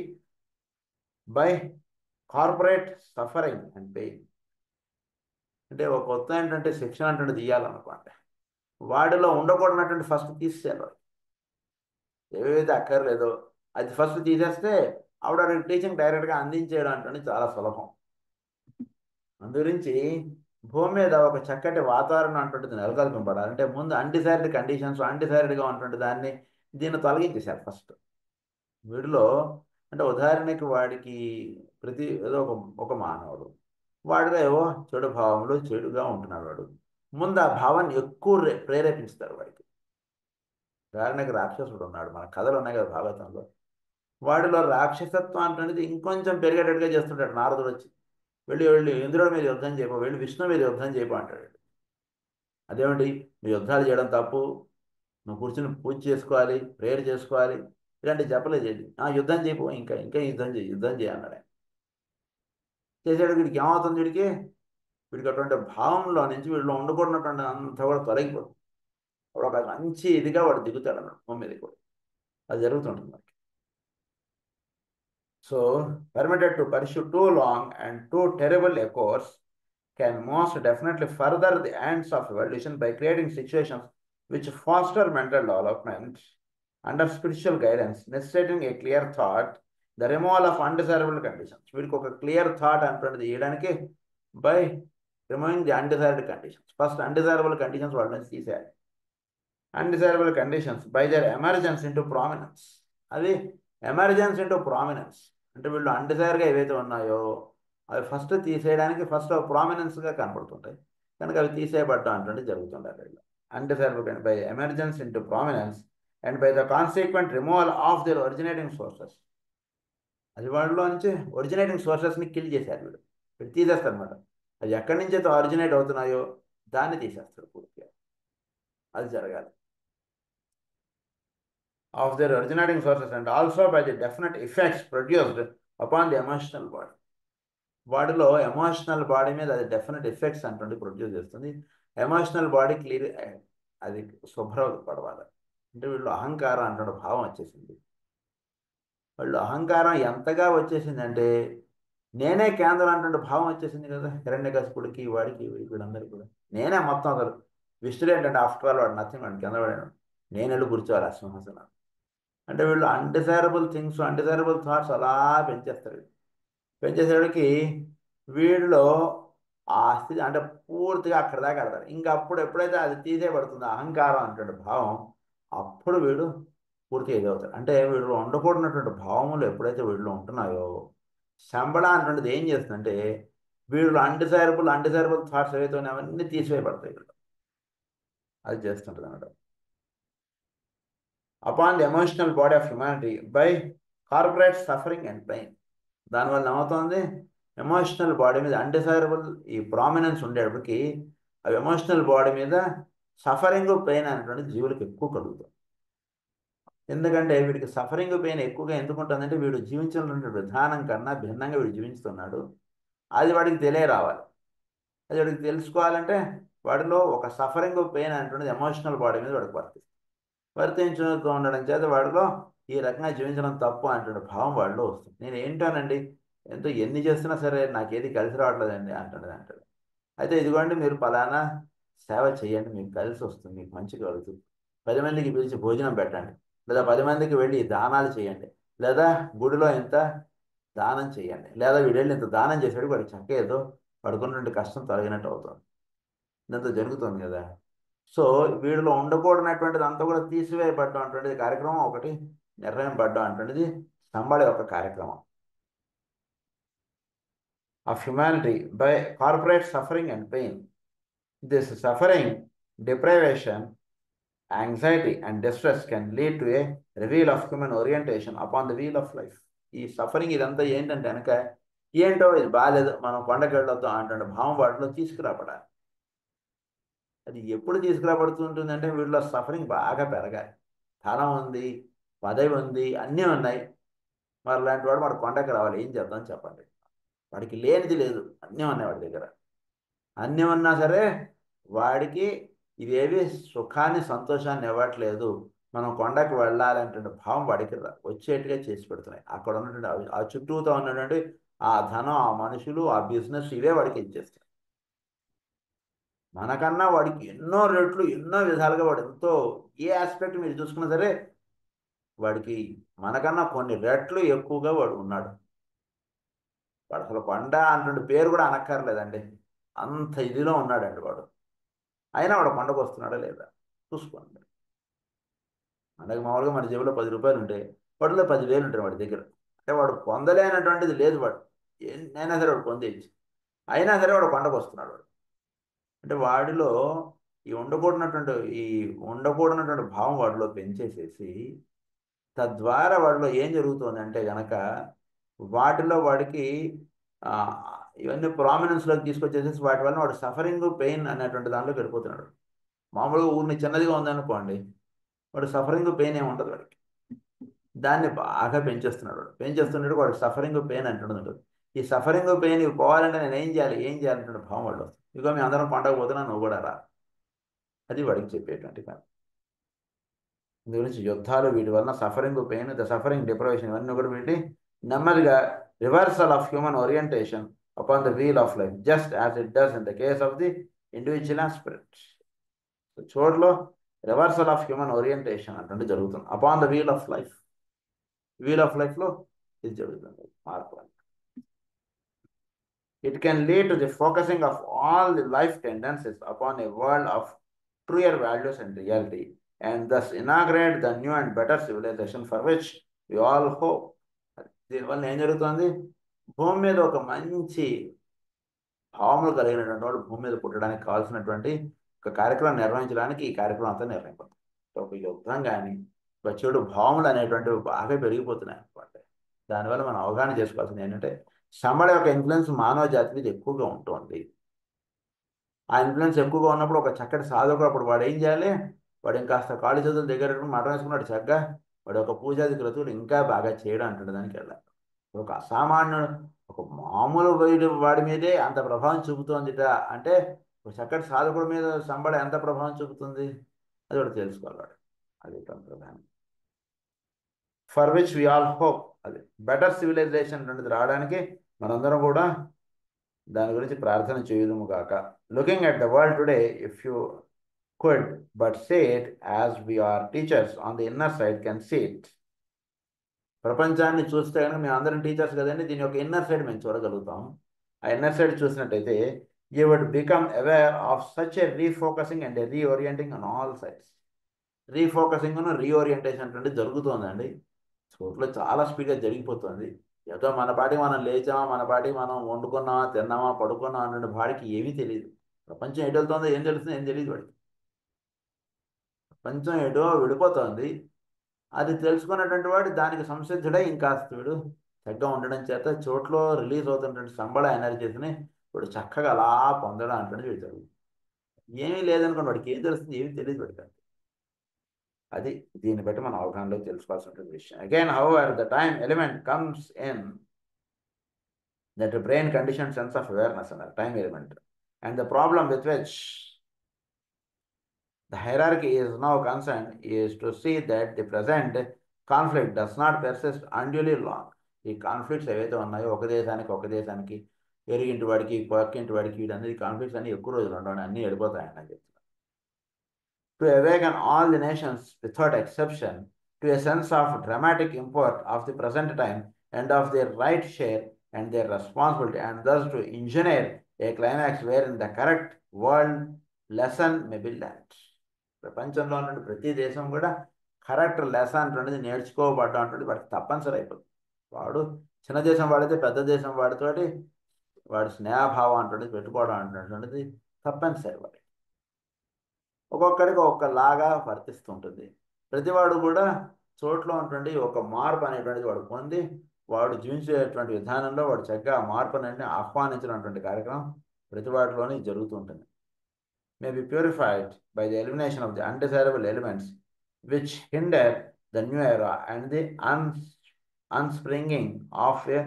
by corporate suffering and pain. అంటే ఒక కొత్త ఏంటంటే శిక్షణ అంటే తీయాలనుకోండి, వాడిలో ఉండకూడనటువంటి first తీసేయాలి. ఏవైతే అక్కర్లేదో అది ఫస్ట్ తీసేస్తే ఆవిడ టీచింగ్ డైరెక్ట్గా అందించేయడం అంటే చాలా సులభం. అందుగురించి భూమి మీద ఒక చక్కటి వాతావరణం అంటుంటుంది నెలకొల్పబడాలి అంటే ముందు అన్డిసైర్డ్ కండిషన్స్, అన్డిసైర్డ్గా ఉన్నటువంటి దాన్ని దీన్ని తొలగించేశారు ఫస్ట్. వీడిలో అంటే ఉదాహరణకి వాడికి ప్రతి ఏదో ఒక మానవుడు వాడిలో ఏవో చెడు భావములు, చెడుగా ఉంటున్నాడు. వాడు ముందు ఆ భావాన్ని ఎక్కువ ప్రేరేపిస్తారు వాడికి. ఉదాహరణకి రాక్షసుడు ఉన్నాడు, మన కథలు ఉన్నాయి కదా భాగవతంలో. వాడిలో రాక్షసత్వం అనేది ఇంకొంచెం పెరిగేటట్టుగా చేస్తుంటాడు. నారదుడు వచ్చి వెళ్ళి వెళ్ళి ఇంద్రుడి మీద యుద్ధం చేయపో, వెళ్ళి విష్ణు మీద యుద్ధం చేయపో అంటాడు. అదేమిటి, నువ్వు యుద్ధాలు చేయడం తప్పు, నువ్వు కూర్చుని పూజ చేసుకోవాలి, ప్రేయర్ చేసుకోవాలి, ఇలాంటి చెప్పలేదు. యుద్ధం చేయపో, ఇంకా ఇంకా యుద్ధం చేయన్నాడు. చేసాడు. వీడికి ఏమవుతుంది, వీడికి అటువంటి భావంలో నుంచి వీళ్ళు ఉండకూడనటువంటి అంతా కూడా తొలగిపోతుంది. వాడు ఒక మంచి ఇదిగా వాడు దిగుతాడు అన్నాడు భూమి మీద కూడా. అది జరుగుతుంటుంది మనకి. So permitted to pursue two long and two terrible a course can most definitely further the ends of evolution by creating situations which foster mental development under spiritual guidance, necessitating a clear thought, the removal of undesirable conditions. వీడికి ఒక clear thought అంటున్నది చేయడానికి by removing the undesired conditions. First undesirable conditions వాళ్ళ నుంచి తీసేయాలి. Undesirable conditions by there emergence into prominence. అది emergence into prominence అంటే వీళ్ళు అన్డిజైర్గా ఏవైతే ఉన్నాయో అవి ఫస్ట్ తీసేయడానికి ఫస్ట్ ప్రామినెన్స్గా కనపడుతుంటాయి కనుక అవి తీసేయబడ్డం అంటే జరుగుతుంటారు. Undesirable by emergence into prominence and by the consequent removal of their originating sources. అది వాళ్ళలో నుంచి ఒరిజినేటింగ్ సోర్సెస్ని కిల్ చేశారు వీడు. వీడు తీసేస్తారు అనమాట. అది ఎక్కడి నుంచి అయితే ఒరిజినేట్ అవుతున్నాయో దాన్ని తీసేస్తాడు పూర్తిగా. అది జరగాలి. Of their originating sources and also by the definite effects produced upon the emotional body. వాడిలో ఎమోషనల్ బాడీ మీద అది డెఫినెట్ ఎఫెక్ట్స్ అంటుండి ప్రొడ్యూస్ చేస్తుంది. ఎమోషనల్ బాడీ క్లియర్ అది శుభ్రపడవాలి. అంటే వీళ్ళు అహంకారం అంటున్న భావం వచ్చేసింది. వాళ్ళు అహంకారం ఎంతగా వచ్చేసిందంటే నేనే కేంద్రం అంటున్న భావం వచ్చేసింది కదా హిరణ్యకశిపుడికి, వాడికి, వీళ్ళందరికీ కూడా నేనే మొత్తం. అసలు విష్ణుడు ఏంటంటే ఆఫ్టర్ ఆల్ వాడు నథింగ్, వాడిని కింద పడాను, నేను వెళ్ళి కూర్చోవాలి ఆ సింహాసనం. అంటే వీళ్ళు అన్డిజైరబుల్ థింగ్స్, అన్డిజైరబుల్ థాట్స్ అలా పెంచేస్తారు. పెంచేసేవాడికి వీడిలో ఆ స్థితి అంటే పూర్తిగా అక్కడ దాకా ఆడతారు. ఇంకా అప్పుడు ఎప్పుడైతే అది తీసేయబడుతుందో అహంకారం అంటే భావం, అప్పుడు వీడు పూర్తిగా ఎదుగుతాడు. అంటే వీళ్ళు ఉండకూడనటువంటి భావములు ఎప్పుడైతే వీళ్ళు ఉంటున్నాయో శంబళ అటువంటిది ఏం చేస్తుందంటే వీళ్ళు అన్డిజైరబుల్ థాట్స్ ఏవైతే ఉన్నాయో అవన్నీ తీసివేయబడతాయి. వీళ్ళు అది చేస్తుంటుంది అన్నమాట. Upon the emotional body of humanity by corporate suffering and pain. దానివల్ల ఏమవుతుంది, ఎమోషనల్ బాడీ మీద అన్డిజైరబుల్ ఈ ప్రామినెన్స్ ఉండేటప్పటికి అవి ఎమోషనల్ బాడీ మీద సఫరింగ్ పెయిన్ అనేటువంటి జీవులకు ఎక్కువ కలుగుతుంది. ఎందుకంటే వీడికి సఫరింగ్ పెయిన్ ఎక్కువగా ఎందుకు ఉంటుందంటే వీడు జీవించాలంటే విధానం కన్నా భిన్నంగా వీడు జీవిస్తున్నాడు. అది వాడికి తెలియరావాలి. అది వాడికి తెలుసుకోవాలంటే వాడిలో ఒక సఫరింగ్ పెయిన్ అంటున్నది ఎమోషనల్ బాడీ మీద వాడికి వర్తించుతూ ఉండడం చేత వాడిలో ఈ రకంగా జీవించడం తప్పు అంటున్న భావం వాడిలో వస్తుంది. నేను ఏంటోనండి, ఎంతో ఎన్ని చేస్తున్నా సరే నాకు ఏది కలిసి రావట్లేదండి అంటాడు. అయితే ఇదిగోండి, మీరు పలానా సేవ చేయండి, మీకు కలిసి వస్తుంది, మీకు మంచి కలుగుతుంది. 10 మందికి పిలిచి భోజనం పెట్టండి, లేదా 10 మందికి వెళ్ళి దానాలు చేయండి, లేదా గుడిలో ఇంత దానం చేయండి, లేదా వీడు వెళ్ళి ఇంత దానం చేసాడు వాడికి చక్క ఏదో పడుకున్నటువంటి కష్టం తొలగినట్టు అవుతుంది. ఇదంతా జరుగుతుంది కదా. సో వీడిలో ఉండకూడనటువంటిది అంతా కూడా తీసివేయబడ్డం అటువంటిది కార్యక్రమం ఒకటి నిర్ణయం పడ్డం అటువంటిది సంబళ యొక్క కార్యక్రమం. Of humanity by corporate suffering and pain. This suffering, deprivation, anxiety and distress can lead to a reveal of human orientation upon the wheel of life. ఈ సఫరింగ్ ఇదంతా ఏంటంటే కనుక ఏంటో ఇది బాగాలేదు మనం కొండకి వెళ్ళొద్దాం అంటే భావం వాటిలో తీసుకురాబడాలి. అది ఎప్పుడు తీసుకురాబడుతుంటుందంటే వీళ్ళలో సఫరింగ్ బాగా పెరగాలి. ధనం ఉంది, పదవి ఉంది, అన్నీ ఉన్నాయి, మరి లాంటి వాడు వాడు కొండకి రావాలి. ఏం చేద్దాం చెప్పండి. వాడికి లేనిది లేదు, అన్నీ ఉన్నాయి వాడి దగ్గర. అన్నీ ఉన్నా సరే వాడికి ఇవేవి సుఖాన్ని సంతోషాన్ని ఇవ్వట్లేదు. మనం కొండకి వెళ్ళాలంటే భావం వాడికి వచ్చేట్టుగా చేసి పెడుతున్నాయి. అక్కడ ఉన్నటువంటి ఆ చుట్టూతో ఉన్నటువంటి ఆ ధనం, ఆ మనుషులు, ఆ బిజినెస్ ఇవే వాడికి ఇచ్చేస్తాయి. మనకన్నా వాడికి ఎన్నో రెట్లు ఎన్నో విధాలుగా వాడు ఎంతో, ఏ ఆస్పెక్ట్ మీరు చూసుకున్నా సరే వాడికి మనకన్నా కొన్ని రెట్లు ఎక్కువగా వాడు ఉన్నాడు. వాడు అసలు కొండ అంటుండే పేరు కూడా అనక్కర్లేదండి, అంత ఇదిలో ఉన్నాడండి వాడు. అయినా వాడు కొండకు వస్తున్నాడా లేదా చూసుకోండి. మనకి మామూలుగా మన జేబులో 10 రూపాయలు ఉంటాయి, వాటిలో 10,000 ఉంటాయి వాడి దగ్గర. అంటే వాడు పొందలేనటువంటిది లేదు, వాడు ఎన్నైనా సరే వాడు పొందేయచ్చు. అయినా సరే వాడు కొండకు వస్తున్నాడు వాడు. అంటే వాడిలో ఈ ఉండకూడనటువంటి ఈ ఉండకూడనటువంటి భావం వాడిలో పెంచేసేసి, తద్వారా వాడిలో ఏం జరుగుతుంది అంటే గనక వాటిలో వాడికి ఆ, ఇవన్నీ ప్రామినెన్స్లోకి తీసుకొచ్చేసేసి వాటి వల్ల వాడు సఫరింగ్ పెయిన్ అనేటువంటి దాంట్లోకి వెళ్ళిపోతున్నాడు. మామూలుగా ఊరిని చిన్నదిగా ఉందనుకోండి, వాడు సఫరింగ్ పెయిన్ ఏమి ఉండదు వాడికి. దాన్ని బాగా పెంచేస్తున్నాడు వాడు. పెంచేస్తున్నాడు వాడు సఫరింగ్ పెయిన్ అంటున్నాడు. ఈ సఫరింగ్ పెయిన్ ఇవి పోవాలంటే నేను ఏం చేయాలి, ఏం చేయాలంటే భావం వాడు వస్తుంది. ఇదిగో మేము అందరం పండగ పోతున్నా, నువ్వు కూడా రా. అది వాడికి చెప్పేటువంటి కాదు. ఇందు గురించి యుద్ధాలు, వీటి వలన suffering pain, the suffering depression, ఇవన్నీ కూడా వీటి నెమ్మదిగా reversal of human orientation upon the wheel of life, just as it does in the case of the individual and spirit. చోట్ల రివర్సల్ ఆఫ్ హ్యూమన్ ఓరియంటేషన్ అంటే జరుగుతుంది upon the wheel of life. Wheel of లైఫ్లో ఇది జరుగుతుంది మార్పు. It can lead to the focusing of all the life tendencies upon a world of truer values and reality, and thus inaugurate the new and better civilization for which we all hope. దీనివల్ల ఏం జరుగుతుంది, భూమి మీద ఒక మంచి భావములు కలిగినటువంటి వాడు భూమి మీద పుట్టడానికి కావాల్సినటువంటి ఒక కార్యక్రమం నిర్వహించడానికి ఈ కార్యక్రమం అంతా నిర్వహింపడుతుంది. ఒక యుద్ధం కానీ ఒక చెడు భావములు అనేటువంటివి బాగా పెరిగిపోతున్నాయి అనమాట. దానివల్ల మనం అవగాహన చేసుకోవాల్సింది ఏంటంటే సంబళ యొక్క ఇన్ఫ్లుయెన్స్ మానవ జాతి మీద ఎక్కువగా ఉంటుంది. ఆ ఇన్ఫ్లుయెన్స్ ఎక్కువగా ఉన్నప్పుడు ఒక చక్కటి సాధకుడు అప్పుడు వాడు ఏం చేయాలి, వాడు ఇంకాస్త కాళ్ళు చేతులు దగ్గర మఠం వేసుకున్నాడు చక్కగా, వాడు ఒక పూజాది క్రతువులు ఇంకా బాగా చేయడం అంటున్న దానికి వెళ్ళాలి. ఒక అసామాన్యుడు, ఒక మామూలు వాడి మీదే అంత ప్రభావం చూపుతోందిట అంటే ఒక చక్కటి సాధకుడి మీద సంబడ ఎంత ప్రభావం చూపుతుంది అది కూడా తెలుసుకోవాలి వాడు. అది ప్రధానం. For which we all hope. అది బెటర్ సివిలైజేషన్ అనేది రావడానికి మనందరం కూడా దాని గురించి ప్రార్థన చేయుదుము గాక. Looking at the world today, if you could but say it as we are teachers on the inner side can see it. ప్రపంచాన్ని చూస్తే కనుక మేము అందరం టీచర్స్ కదండి, దీని యొక్క ఇన్నర్ సైడ్ మేము చూడగలుగుతాం. ఆ ఇన్నర్ సైడ్ చూసినట్టయితే you would become aware of such a refocusing and a reorienting on all sides. Refocusing reorientation అంటే జరుగుతుందండి చోట్ల, చాలా స్పీడ్గా జరిగిపోతుంది. ఏదో మన పాటికి మనం లేచామా, మన పాటికి మనం వండుకున్నామా, తిన్నామా, పడుకున్నామా అన్న వాడికి ఏమీ తెలియదు. ప్రపంచం ఎటు వెళ్తుందో ఏం తెలుస్తుందో ఏం తెలియదు వాడికి. ప్రపంచం ఎటో విడిపోతుంది, అది తెలుసుకున్నటువంటి వాడు దానికి సంసిద్ధుడై ఇంకాస్త వీడు చక్కగా ఉండడం చేత చోట్లో రిలీజ్ అవుతున్నటువంటి సంబళ ఎనర్జీస్ని వీడు చక్కగా అలా పొందడం అంటే వీడు జరుగుతుంది. ఏమీ లేదనుకోండి వాడికి ఏం తెలుస్తుంది, ఏమీ తెలియదు వాడికి. అది దీన్ని బట్టి మనం అవగాహనలో తెలుసుకోవాల్సిన విషయం. Again however the time element comes in that brain condition sense of awareness అన్నారు time element, and the problem with which The hierarchy is now concerned is to see that the present conflict does not persist unduly long. ఈ conflicts ఏవైతే ఉన్నాయో ఒక దేశానికి ఎరిగింటి వాడికి పక్కింటి వాడికి వీటన్ని conflicts అన్ని ఎక్కువ రోజులు ఉండవు, అన్నీ వెళ్ళిపోతాయని నాకు చెప్తున్నారు. To awaken all the nations without exception to a sense of dramatic import of the present time and of their right share and their responsibility, and thus to engineer a climax wherein the correct world lesson may be learned. ప్రపంచంలో ఉన్నటువంటి ప్రతి దేశం కూడా correct lesson అటువంటిది నేర్చుకోబడ్డం అటువంటి వాడికి తప్పనిసరి అయిపోతుంది. వాడు చిన్న దేశం వాడితే పెద్ద దేశం వాడితోటి వాడు స్నేహభావం అటువంటిది పెట్టుకోవడం అటువంటిది తప్పనిసరి వాడి. ఒక్కొక్కడికి ఒక్కలాగా వర్తిస్తుంటుంది. ప్రతివాడు కూడా చోట్లో ఉన్నటువంటి ఒక మార్పు అనేటువంటిది వాడు పొంది వాడు జీవించేటువంటి విధానంలో వాడు చక్కగా ఆ మార్పు అనేది ఆహ్వానించినటువంటి కార్యక్రమం ప్రతి వాటిలోనే జరుగుతుంటుంది. May be purified by the elimination of the undesirable elements which hinder the new era and the unspringing of a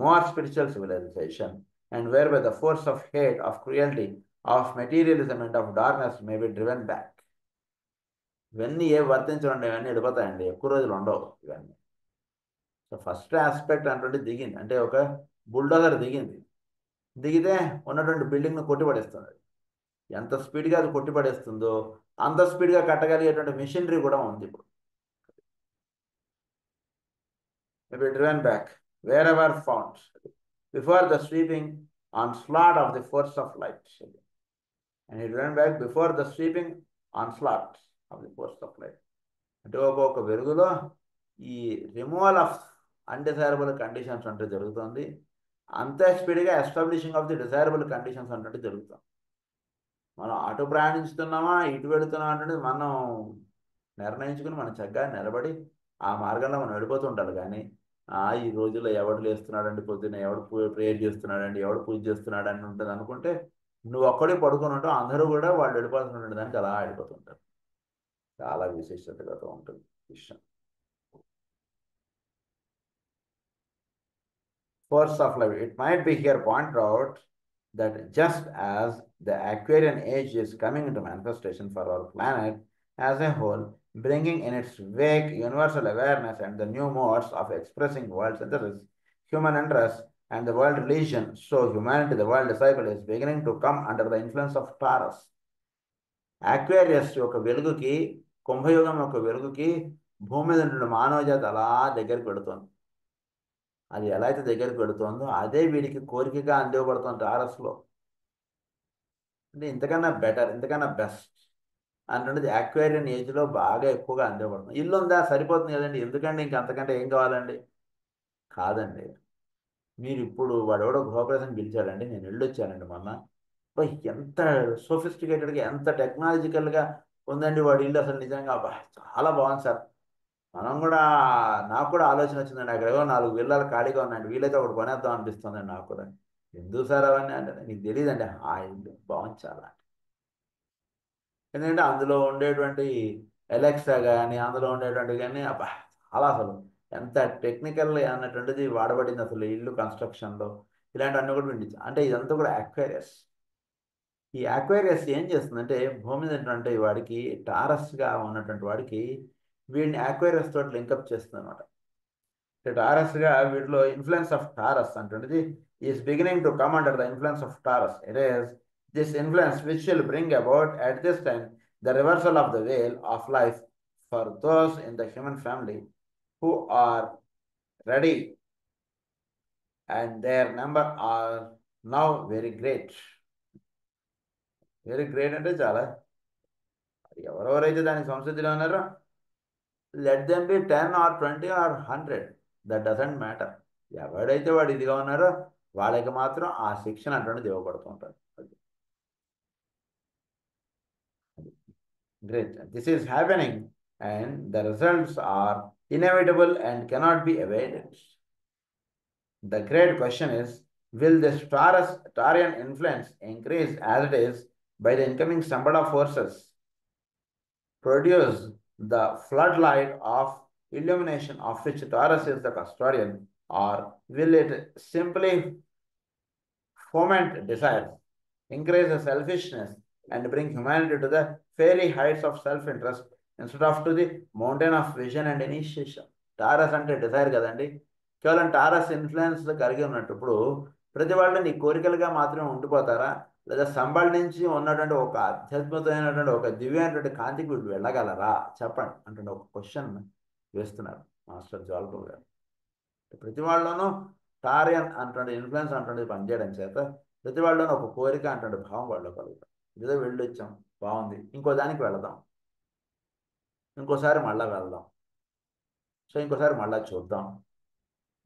more spiritual civilization, and whereby the force of hate, of cruelty, of materialism and of darkness may be driven back. ఇవన్నీ ఏ వర్తించండి, ఇవన్నీ వెళ్ళిపోతాయండి, ఎక్కువ రోజులు ఉండవు ఇవన్నీ. So first aspect అంటే దిగింది, అంటే ఒక బుల్డోజర్ దిగితే ఉన్నటువంటి బిల్డింగ్ను కొట్టిపడేస్తుంది. ఎంత స్పీడ్గా అది కొట్టిపడేస్తుందో అంత స్పీడ్గా కట్టగలిగేటువంటి మిషనరీ కూడా ఉంది ఇప్పుడు. Maybe driven back wherever found before the sweeping onslaught of the force of light, and he driven back before the sweeping onslaught of the force of light. అంటే ఒక వెలుగులో ఈ రిమూవల్ ఆఫ్ అన్డిజైరబుల్ కండిషన్స్ అంటే జరుగుతుంది, అంతే స్పీడ్గా establishing of the desirable conditions అంటే జరుగుతుంది. మనం అటు ప్రయాణిస్తున్నామా ఇటు వెళుతున్నామా అంటే మనం నిర్ణయించుకుని మనం చక్కగా నిలబడి ఆ మార్గంలో మనం వెళ్ళిపోతూ ఉండాలి. కానీ ఈ రోజుల్లో ఎవడు లేస్తున్నాడండి, పొద్దున్న ఎవడు ప్రేయర్ చేస్తున్నాడండి, ఎవడు పూజ చేస్తున్నాడని ఉంటుంది అనుకుంటే నువ్వు ఒక్కడే పడుకొని ఉంటావు, అందరూ కూడా వాళ్ళు వెళ్ళిపోతున్నటువంటి దానికి అలా వెళ్ళిపోతుంటారు. చాలా విశిష్టతగా ఉంటుంది విషయం. Force of life. It might be here pointed out that just as the Aquarian age is coming into manifestation for our planet as a whole, bringing in its wake universal awareness and the new modes of expressing world synthesis, human interest, and the world religion, so humanity, the world disciple, is beginning to come under the influence of Taurus. Aquarius యొక్క వెలుగుకి, కుంభయుగం యొక్క వెలుగుకి భూమి మీద ఉన్న మానవజాతి అలా దగ్గరికి పెడుతోంది. అది ఎలా అయితే దగ్గరికి పెడుతుందో అదే వీడికి కోరికగా అందివ్వబడుతుంది టారస్లో. అంటే ఇంతకన్నా బెటర్, ఇంతకన్నా బెస్ట్ అంటున్నది యాక్వేరియన్ ఏజ్లో బాగా ఎక్కువగా అందివ్వబడుతుంది. ఇల్లు ఉందా సరిపోతుంది కదండి, ఎందుకండి ఇంక అంతకంటే ఏం కావాలండి? కాదండి, మీరు ఇప్పుడు వాడెవడో గృహప్రవేశం పిలిచాడండి, నేను వెళ్ళొచ్చానండి మొన్న, ఎంత సోఫిస్టికేటెడ్గా ఎంత టెక్నాలజికల్గా ఉందండి వాడి ఇల్లు, అసలు నిజంగా చాలా బాగుంది సార్. మనం కూడా, నాకు కూడా ఆలోచన వచ్చిందండి, అక్కడ ఏవో 4 విల్లాలు ఖాళీగా ఉన్నాయండి, వీలైతే ఒకటి కొనేద్దాం అనిపిస్తుందండి నాకు కూడా. ఎందుకు సార్ అవన్నీ అంటే, నీకు తెలియదండి ఆ ఇల్లు బాగుంది చాలా. ఎందుకంటే అందులో ఉండేటువంటి ఎలెక్సా కానీ అందులో ఉండేటువంటి కానీ చాలా అసలు ఎంత టెక్నికల్ అన్నటువంటిది వాడబడింది అసలు ఇల్లు కన్స్ట్రక్షన్లో. ఇలాంటివన్నీ కూడా విండి అంటే ఇదంతా కూడా యాక్వేరియస్. ఈ యాక్వేరియస్ ఏం చేస్తుందంటే భూమి మీద వాడికి టారస్గా ఉన్నటువంటి వాడికి వీడిని యాక్వేరియస్ తోటి లింకప్ చేస్తుంది అనమాట. టారస్గా వీటిలో ఇన్ఫ్లుయెన్స్ ఆఫ్ టారస్ అంటుండేది is beginning to come under the influence of Taurus. It is this influence which will bring about at this time the reversal of the wheel of life for those in the human family who are ready, and their number are now very great. Very great అంటే చాలా, ఎవరెవరైతే దానికి సంసిద్ధిలో ఉన్నారో let them be 10 or 20 or 100, that doesn't matter. ఎవడైతే వాడు ఇదిగా ఉన్నారో వాళ్ళకి మాత్రం ఆ శిక్షణ అటువంటి ఇవ్వబడుతుంటారు. Great. This is happening and the results are inevitable and cannot be evaded. The great question is, will this Taurian influence increase as it is by the incoming Sambhada forces produce the floodlight of illumination of which Taurus is the custodian, or will it simply foment desires, increase the selfishness, and bring humanity to the fairy heights of self-interest instead of to the mountain of vision and initiation. Taurus అంటే Dzire కదండి. కేవలం taurus influence కలిగి ఉన్నట్టు ఇప్పుడు ప్రతి వాళ్ళు నీ కోరికలుగా మాత్రమే ఉండిపోతారా, లేదా సంబంధించి ఉన్నటువంటి ఒక అత్యద్భుతమైనటువంటి ఒక దివ్యమైనటువంటి కాంతికి వీళ్ళు వెళ్ళగలరా చెప్పండి అంటే ఒక క్వశ్చన్ వేస్తున్నారు మాస్టర్ జాల్పూర్ గారు. ప్రతి వాళ్ళలోనూ టారియన్ అంటే ఇన్ఫ్లుయెన్స్ అంటే పనిచేయడం చేత ప్రతి వాళ్ళలోనూ ఒక కోరిక అంటే భావం వాళ్ళు కలుగుతాం. ఏదో వెళ్ళొచ్చాం, బాగుంది, ఇంకో దానికి వెళదాం, ఇంకోసారి మళ్ళా వెళ్దాం, సో ఇంకోసారి మళ్ళా చూద్దాం,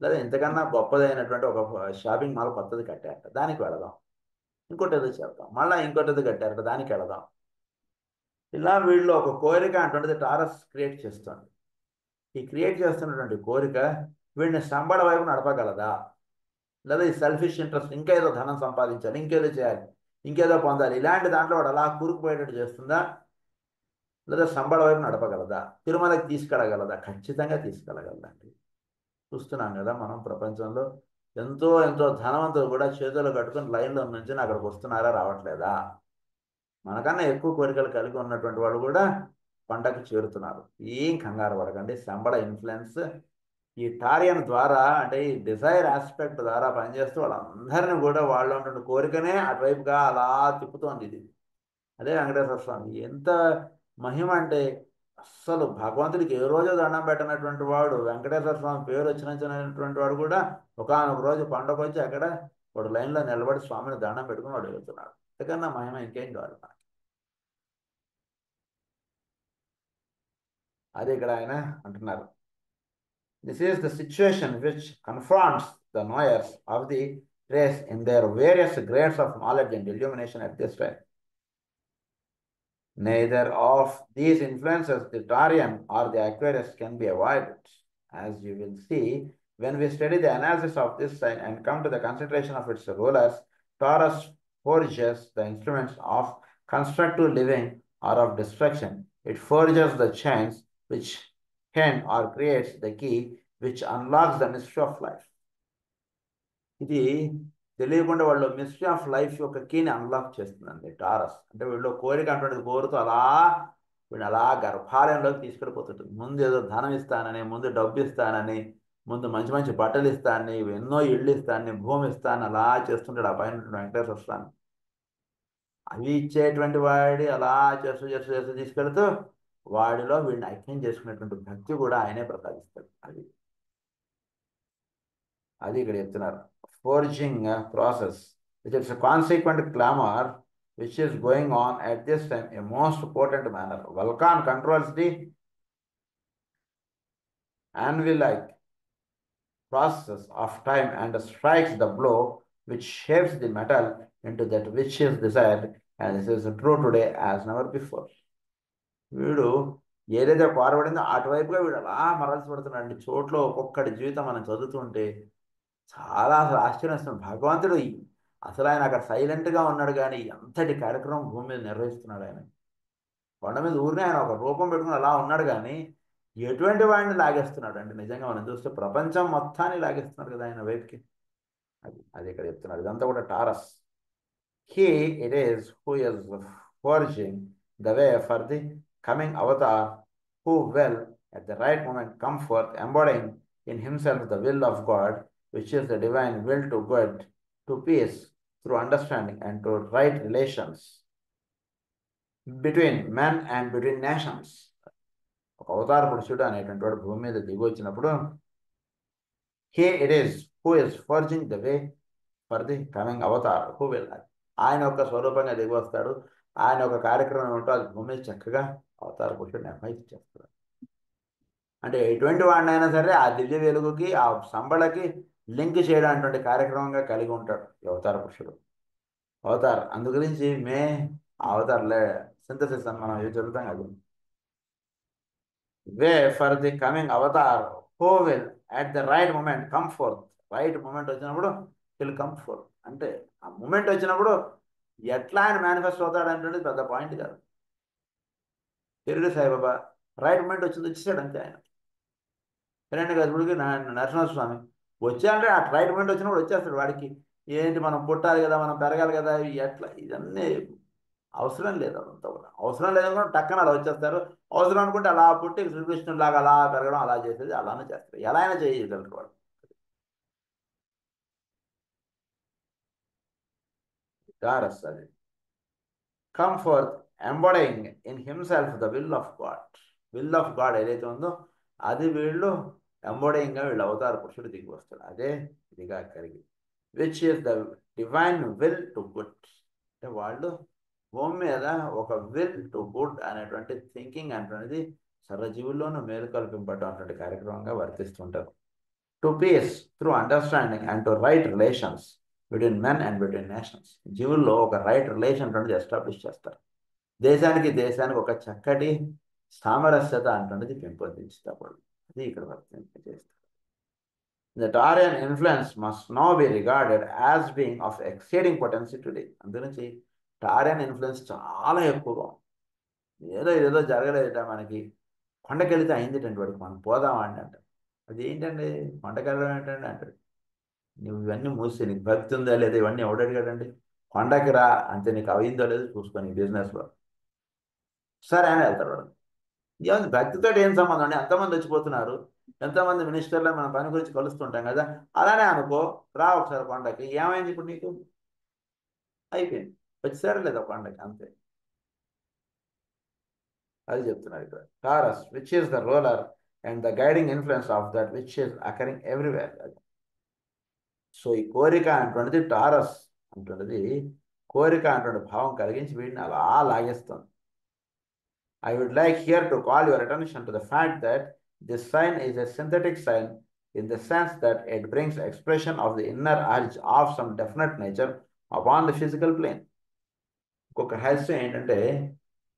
లేదా ఇంతకన్నా గొప్పదైనటువంటి ఒక షాపింగ్ మాల్ కొత్తది కట్టారట దానికి వెళదాం, ఇంకోటి ఏదో చేద్దాం, మళ్ళీ ఇంకోటి ఏదో కట్టారట దానికి వెళదాం. ఇలా వీళ్ళు ఒక కోరిక అటువంటిది టారస్ క్రియేట్ చేస్తుంది. ఈ క్రియేట్ చేస్తున్నటువంటి కోరిక వీడిని సంబడ వైపు నడపగలదా, లేదా ఈ సెల్ఫిష్ ఇంట్రెస్ట్ ఇంకా ఏదో ధనం సంపాదించాలి, ఇంకేదో చేయాలి, ఇంకేదో పొందాలి, ఇలాంటి దాంట్లో వాడు అలా కూరుకుపోయేటట్టు చేస్తుందా, లేదా సంబడ వైపు నడపగలదా, తిరుమలకి తీసుకెళ్ళగలదా? ఖచ్చితంగా తీసుకెళ్ళగలదండి. చూస్తున్నాం కదా మనం ప్రపంచంలో ఎంతో ఎంతో ధనవంతులు కూడా చేతులు కట్టుకుని లైన్లో నుంచి అక్కడికి వస్తున్నారా, రావట్లేదా? మనకన్నా ఎక్కువ కోరికలు కలిగి ఉన్నటువంటి వాళ్ళు కూడా పంటకు చేరుతున్నారు. ఏం కంగారు పడకండి. సంబడ ఇన్ఫ్లుయెన్స్ ఈ టారియన్ ద్వారా అంటే ఈ డిజైర్ ఆస్పెక్ట్ ద్వారా పనిచేస్తూ వాళ్ళందరినీ కూడా వాళ్ళు ఉన్నటువంటి కోరికనే అటువైపుగా అలా తిప్పుతోంది ఇది. అదే వెంకటేశ్వర స్వామి ఎంత మహిమ అంటే అస్సలు భగవంతుడికి ఏ రోజు దండం పెట్టినటువంటి వాడు వెంకటేశ్వర స్వామి పేరు వచ్చినటువంటి వాడు కూడా ఒకానొక రోజు పండగ వచ్చి అక్కడ వాడు లైన్లో నిలబడి స్వామిని దండం పెట్టుకుని వాడు వెళ్తున్నాడు. అంతకన్నా మహిమ ఇంకేం కావాలి. అది ఇక్కడ ఆయన అంటున్నారు. This is the situation which confronts the knowers of the race in their various grades of knowledge and illumination at this time. Neither of these influences, the Tarian or the Aquarius, can be avoided. As you will see, when we study the analysis of this sign and come to the consideration of its rulers, Taurus forges the instruments of constructive living or of destruction. It forges the chains which can or creates the key which unlocks the mystery of life. ఇది తెలియకుండా వాళ్ళు mystery of life యొక్క కీని unlock చేస్తుందండి taurus. అంటే వీళ్ళు కోరిక అటువంటిది కోరుతూ అలా వీళ్ళు అలా గర్భాలయంలోకి తీసుకెళ్ళిపోతుంటుంది. ముందు ఏదో ధనం ఇస్తానని, ముందు డబ్బు ఇస్తానని, ముందు మంచి మంచి బట్టలు ఇస్తానని, ఎన్నో ఇళ్ళు ఇస్తానని, భూమి ఇస్తానని అలా చేస్తుంటాడు ఆ పైన వెంకటేశ్వర స్వామి. అవి ఇచ్చేటువంటి వాడి అలా చేస్తూ చేస్తూ చేస్తూ తీసుకెళ్తూ వాడిలో వీడిని ఐక్యం చేసుకునేటువంటి భక్తి కూడా ఆయనే ప్రసాదిస్తాడు. అది ఇక్కడ చెప్తున్నారు. Forging process, which is a consequent clamor which is going on at this time in a most potent manner. Vulcan controls the anvil-like process of time and strikes the blow which shapes the metal into that which is desired, and this is true today as never before. వీడు ఏదైతే కోరబడిందో అటువైపుగా వీడు అలా మరల్సి పడుతున్నాడు. చోట్ల ఒక్కొక్కటి జీవితం మనం చదువుతుంటే చాలా అసలు ఆశ్చర్యం వస్తుంది. భగవంతుడు అసలు ఆయన అక్కడ సైలెంట్గా ఉన్నాడు, కానీ ఎంతటి కార్యక్రమం భూమి మీద నిర్వహిస్తున్నాడు. ఆయన కొండ మీద ఊరినే ఆయన ఒక రూపం పెట్టుకుని అలా ఉన్నాడు, కానీ ఎటువంటి వాడిని లాగేస్తున్నాడు అంటే నిజంగా మనం చూస్తే ప్రపంచం మొత్తాన్ని లాగేస్తున్నాడు కదా ఆయన వైపుకి. అది ఇక్కడ చెప్తున్నాడు. ఇదంతా కూడా taurus. He it is who is forging the way for the coming avatar, who will at the right moment come forth, embodying in himself the will of God, which is the divine will to good, to peace, through understanding, and to right relations between men and between nations. ఒక అవతార పురుషుడు అనేటువంటి వాడు భూమి మీద దిగి వచ్చినప్పుడు he it is who is forging the way for the coming avatar, who will, ఆయన ఒక స్వరూపంగా దిగి వస్తాడు. ఆయన ఒక కార్యక్రమం ఏమిటో అది భూమి మీద చక్కగా అవతార పురుషుడు నిర్వహించేస్తాడు. అంటే ఎటువంటి వాడినైనా సరే ఆ దివ్య వెలుగుకి ఆ సంబళకి లింక్ చేయడానికి కార్యక్రమంగా కలిగి ఉంటాడు ఈ అవతార పురుషుడు. అవతార్ అందు గురించి అవతార్లే సింథసిస్ అని మనం చదువుతాం కదా. Way for the coming avatar who will at the right moment come forth. Right moment వచ్చినప్పుడు విల్ కమ్ ఫోర్త్. అంటే ఆ మూమెంట్ వచ్చినప్పుడు ఎట్లా ఆయన మేనిఫెస్ట్ అవుతాడు అంటే పెద్ద పాయింట్ కాదు. షిరిడి సాయిబాబా రైట్ మూమెంట్ వచ్చింది, వచ్చేసాడు అంతే. ఆయన హిరణ్యకశిపుడికి నరసింహస్వామి వచ్చాడంటే ఆ రైట్ మూమెంట్ వచ్చినప్పుడు వచ్చేస్తాడు. వాడికి ఏంటి మనం పుట్టాలి కదా, మనం పెరగాలి కదా, ఎట్లా ఇదన్నీ అవసరం లేదు అదంతా కూడా. అవసరం లేదనుకుంటే టక్కన అలా వచ్చేస్తారు. అవసరం అనుకుంటే అలా పుట్టి శ్రీకృష్ణులాగా అలా పెరగడం అలా చేసేది అలానే చేస్తారు. ఎలా అయినా చేయగలరు వాళ్ళు. టారస్ అది come forth embodying in himself the will of God. Will of God ఏదైతే ఉందో అది వీళ్ళు ఎంబడయింగ్గా వీళ్ళు అవతార పురుషుడు దిగి వస్తాడు. అదే ఇదిగా కలిగి which is the divine will to good. అంటే వాళ్ళు భూమి మీద ఒక విల్ టు గుడ్ అనేటువంటి థింకింగ్ అనేటువంటిది సర్వజీవుల్లోనూ మేలు కల్పింపడం అటువంటి కార్యక్రమంగా వర్తిస్తుంటారు. To peace through understanding and to right relations between men and between nations. జీవుల్లో ఒక రైట్ రిలేషన్ అనేది ఎస్టాబ్లిష్ చేస్తారు. దేశానికి ఒక చక్కటి సామరస్యత అంటున్నది పెంపొందించేటప్పుడు అది ఇక్కడ వర్తింపజేస్తారు. The Taurian influence must now be regarded as being of exceeding potency today. అందునుంచి టారియన్ ఇన్ఫ్లుయెన్స్ చాలా ఎక్కువగా ఉంది. ఏదో జరగలేదట మనకి, కొండకెళ్తే అయిందిటండి వాడికి, మనం పోదామా అండి అంటారు. అది ఏంటండి కొండకెళ్ళడం ఏంటండి అంటాడు. నువ్వు ఇవన్నీ మూసి నీకు భక్తి ఉందా లేదా ఇవన్నీ ఎవడు అడిగాడండి. కొండకి రా అంతే, నీకు అయిందో లేదో చూసుకొని బిజినెస్లో సరే అని వెళ్తాడు వాడు. ఏముంది భక్తితో ఏం సంబంధం అండి, ఎంతమంది వచ్చిపోతున్నారు, ఎంతోమంది మినిస్టర్లు మన పని గురించి కలుస్తుంటాం కదా, అలానే అనుకో, రా ఒకసారి కొండకి, ఏమైంది ఇప్పుడు నీకు, అయిపోయింది, వచ్చారా లేదా కొండకి, అంతే. అది చెప్తున్నారు ఇక్కడ. Taurus which is the roller and the guiding influence of that which is occurring everywhere. So ఈ కోరిక అంటున్నది టారస్ అంటున్నది కోరిక అంటున్న భావం కలిగించి వీడిని అలా లాగేస్తుంది. I would like here to call your attention to the fact that this sign is a synthetic sign in the sense that it brings expression of the inner urge of some definite nature upon the physical plane. ఒక రహస్యం ఏంటంటే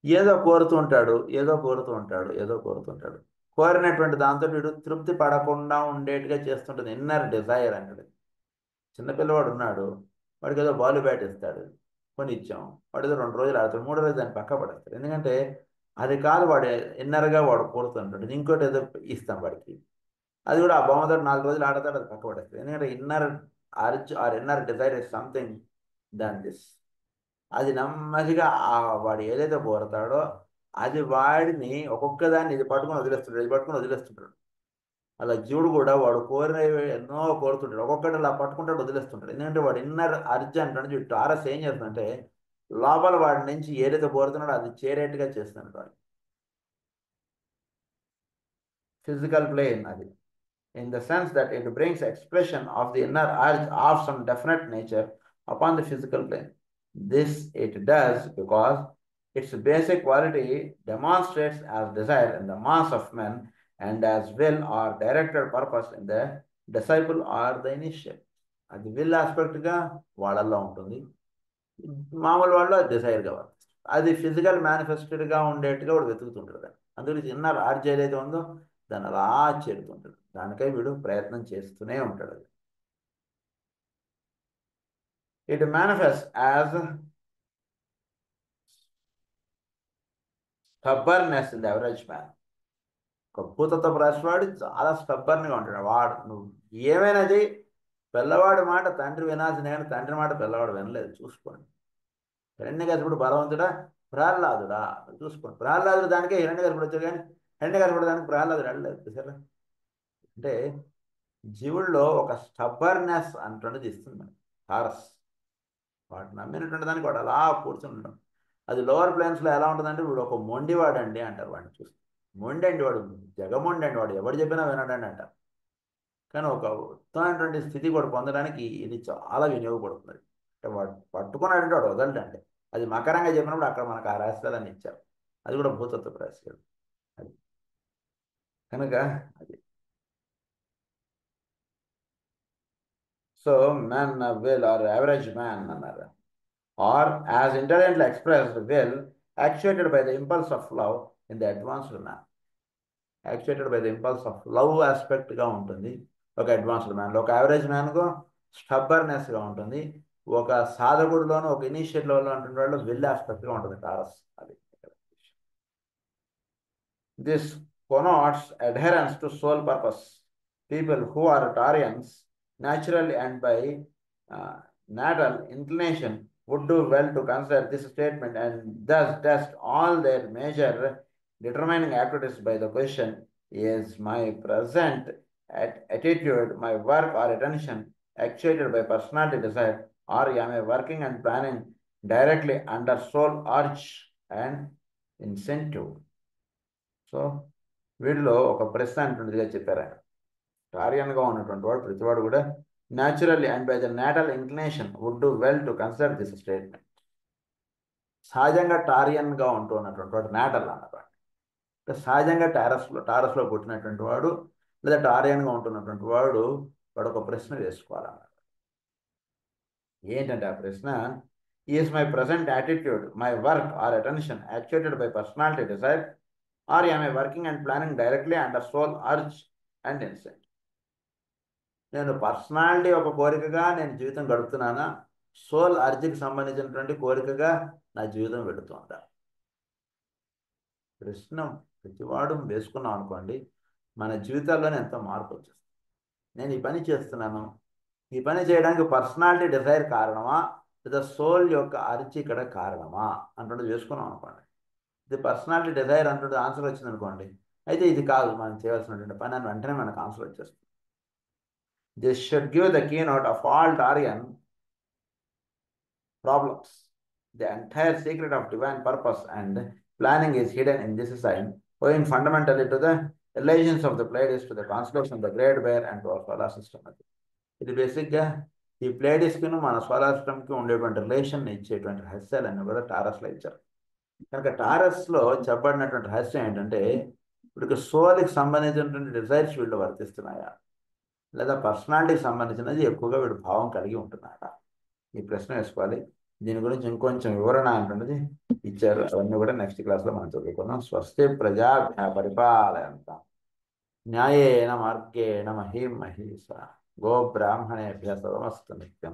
ఏదో కోరుతూ ఉంటాడు. కోరినటువంటి దాంతో వీడు తృప్తి పడకుండా ఉండేట్టుగా చేస్తుంటుంది ఇన్నర్ డిజైర్ అనేది. చిన్నపిల్లవాడు ఉన్నాడు, వాడికి ఏదో బాల్ బ్యాట్ ఇస్తాడు, కొని ఇచ్చాం, వాడు ఏదో 2 రోజులు ఆడతాడు, 3 రోజులు దాన్ని పక్క పడేస్తాడు. ఎందుకంటే అది కాదు వాడు ఇన్నర్గా వాడు కోరుతుంటాడు. ఇంకోటి ఏదో ఇస్తాం వాడికి, అది కూడా ఆ బొమ్మతో 4 రోజులు ఆడతాడు, అది పక్క పడేస్తాడు. ఎందుకంటే inner urge or inner desire is something than this. అది నెమ్మదిగా వాడు ఏదైతే కోరతాడో అది వాడిని ఒక్కొక్క దాన్ని ఇది పట్టుకొని వదిలేస్తుంటాడు. అలా జీవుడు కూడా వాడు కోరినవి ఎన్నో కోరుతుంటాడు, ఒక్కొక్కటి అలా పట్టుకుంటాడు, వదిలేస్తుంటాడు. ఎందుకంటే వాడు ఇన్నర్ అర్జ్ అంటాడు. టారస్ ఏం చేస్తుందంటే లోపల వాడి నుంచి ఏదైతే కోరుతున్నాడో అది చేరేట్టుగా చేస్తున్నాడు వాడు. ఫిజికల్ ప్లేన్ అది, in the sense that it brings expression of the inner urge of some definite nature upon the physical plane. This it does because its basic quality demonstrates as desire in the mass of men and as will or directed purpose in the disciple or the initiate. అది will ఆస్పెక్ట్గా వాళ్ళల్లో ఉంటుంది, మామూలు వాళ్ళు అది డిజైర్గా వర్తిస్తుంది. అది physical మేనిఫెస్టెడ్గా ఉండేట్టుగా వాడు వెతుకుతుంటాడు. అందుగురించి ఇన్నర్ ఆర్జ్ ఏదైతే ఉందో దాన్ని అలా చేరుతుంటాడు, దానికై వీడు ప్రయత్నం చేస్తూనే ఉంటాడు. It manifest as స్టబ్బర్నెస్ in the average man. ఒక భూతత్వ రాశివాడు చాలా స్టబ్బర్న్గా ఉంటాడు. వాడు నువ్వు ఏమైనా చెయ్యి, పిల్లవాడి మాట తండ్రి వినాల్సిందే కానీ తండ్రి మాట పిల్లవాడు వినలేదు. చూసుకోండి. హిరణ్యకశిపుడు బలవంతుడా ప్రహ్లాదుడా, చూసుకోండి. ప్రహ్లాదుడు దానికే హిరణ్యకశిపుడు వచ్చాడు కానీ హిరణ్యకశిపుడు దానికి ప్రహ్లాదుడు వెళ్ళలేదు. చూసారా, అంటే జీవుల్లో ఒక స్టబ్బర్నెస్ అంటున్నది ఇస్తుంది టారస్. వాడు నమ్మినటువంటి దానికి వాడు అలా కూర్చొని ఉండడం. అది లోవర్ ప్లేన్స్లో ఎలా ఉంటుందంటే వీడు ఒక మొండివాడండి అంటారు వాడిని చూస్తే. మొండి అండి వాడు, జగమొండి అండి వాడు, ఎవడు చెప్పినా వినడండి అంటారు. కానీ ఒక ఉత్తమమైనటువంటి స్థితి కూడా పొందడానికి ఇది చాలా వినియోగపడుతుంది. అంటే వాడు పట్టుకున్నాడంటే వాడు వదలడండి. అది మకరంగా చెప్పినప్పుడు అక్కడ మనకు ఆ రహస్యాలని ఇచ్చారు. అది కూడా భూతత్వ రహస్యాలు. అది కనుక అది so man will or average man అన్నారు, or as intelligently expressed will actuated by the impulse of love in the advanced man. Actuated by the impulse of love ఆస్పెక్ట్గా ఉంటుంది ఒక అడ్వాన్స్డ్ మ్యాన్లో. ఒక యావరేజ్ మ్యాన్కు స్టబ్బర్నెస్గా ఉంటుంది. ఒక సాధకుడిలోనూ ఒక ఇనిషియేట్ లెవెల్లో ఉంటున్న వాళ్ళు విల్ ఆస్పెక్ట్గా ఉంటుంది టారస్. అది this connotes adherence to soul purpose. People who are Taurians naturally and by natal inclination would do well to consider this statement and thus test all their measure determining activities by the question, is my present attitude, my work or attention actuated by personality desire, or am I working and planning directly under soul urge and incentive? So వీటిలో ఒక ప్రశ్న అంటుందిగా చెప్పారు ఆయన. కార్యాన్గా ఉన్నటువంటి వాడు ప్రతివాడు కూడా naturally and by the natal inclination would do well to consider this statement. సహజంగా టారియన్గా ఉంటూ ఉన్నటువంటి వాడు నేటల్ అన్నమాట. సహజంగా టారస్లో పుట్టినటువంటి వాడు లేదా టారియన్గా ఉంటున్నటువంటి వాడు ఒక ప్రశ్న వేసుకోవాలన్నమాట. ఏంటంటే ఆ ప్రశ్న, is my present attitude, my work or attention actuated by personality desire, or am I working and planning directly under soul urge and intent? నేను పర్సనాలిటీ ఒక కోరికగా నేను జీవితం గడుపుతున్నానా, సోల్ అర్జ్కి సంబంధించినటువంటి కోరికగా నా జీవితం వెళుతుందా? ప్రశ్న ప్రతివాడు వేసుకున్నాం అనుకోండి, మన జీవితాల్లోనే ఎంతో మార్పు వచ్చేస్తుంది. నేను ఈ పని చేస్తున్నాను, ఈ పని చేయడానికి పర్సనాలిటీ డిజైర్ కారణమా లేదా సోల్ యొక్క అర్జ్ ఇక్కడ కారణమా అంటుంటే చేసుకున్నాం అనుకోండి. ఇది పర్సనాలిటీ డిజైర్ అంటుంటే ఆన్సర్ వచ్చింది అనుకోండి, అయితే ఇది కాదు మనం చేయవలసినటువంటి పని అని వెంటనే మనకు ఆన్సర్ వచ్చేస్తుంది. This should give the keynote of all Daryan problems. The entire secret of divine purpose and planning is hidden in this sign, owing fundamentally to the relations of the Pleiades to the constellation of the Great Bear and to our solar system. ఇది బేసిక్గా ఈ ప్లేడిస్కి మన solar సిస్టమ్కి ఉండేటువంటి relation ఇచ్చేటువంటి రహస్యాలన్నీ కూడా టారస్లో ఇచ్చారు. కనుక టారస్లో చెప్పబడినటువంటి రహస్యం ఏంటంటే, ఇప్పుడు సోల్కి సంబంధించినటువంటి డిజైర్స్ వీళ్ళు వర్తిస్తున్నాయా లేదా పర్సనాలిటీకి సంబంధించినది ఎక్కువగా వీడు భావం కలిగి ఉంటున్నాడా, ఈ ప్రశ్న వేసుకోవాలి. దీని గురించి ఇంకొంచెం వివరణ అంటున్నది ఇచ్చారు. అవన్నీ కూడా నెక్స్ట్ క్లాస్లో మనం చదువుకుందాం. స్వస్తి ప్రజాభ్య పరిపాలయంతాం న్యాయేన మార్గేణ మహీం మహీషా గో బ్రాహ్మణేభ్య సర్వమస్తు నిత్యం.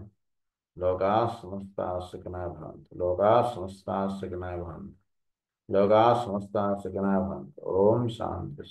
లోకాః సమస్తాః సుఖినః భవంతు. లోకాః సమస్తాః సుఖినః భవంతు. లోకాః సమస్తాః సుఖినః భవంతు. ఓం శాంతి.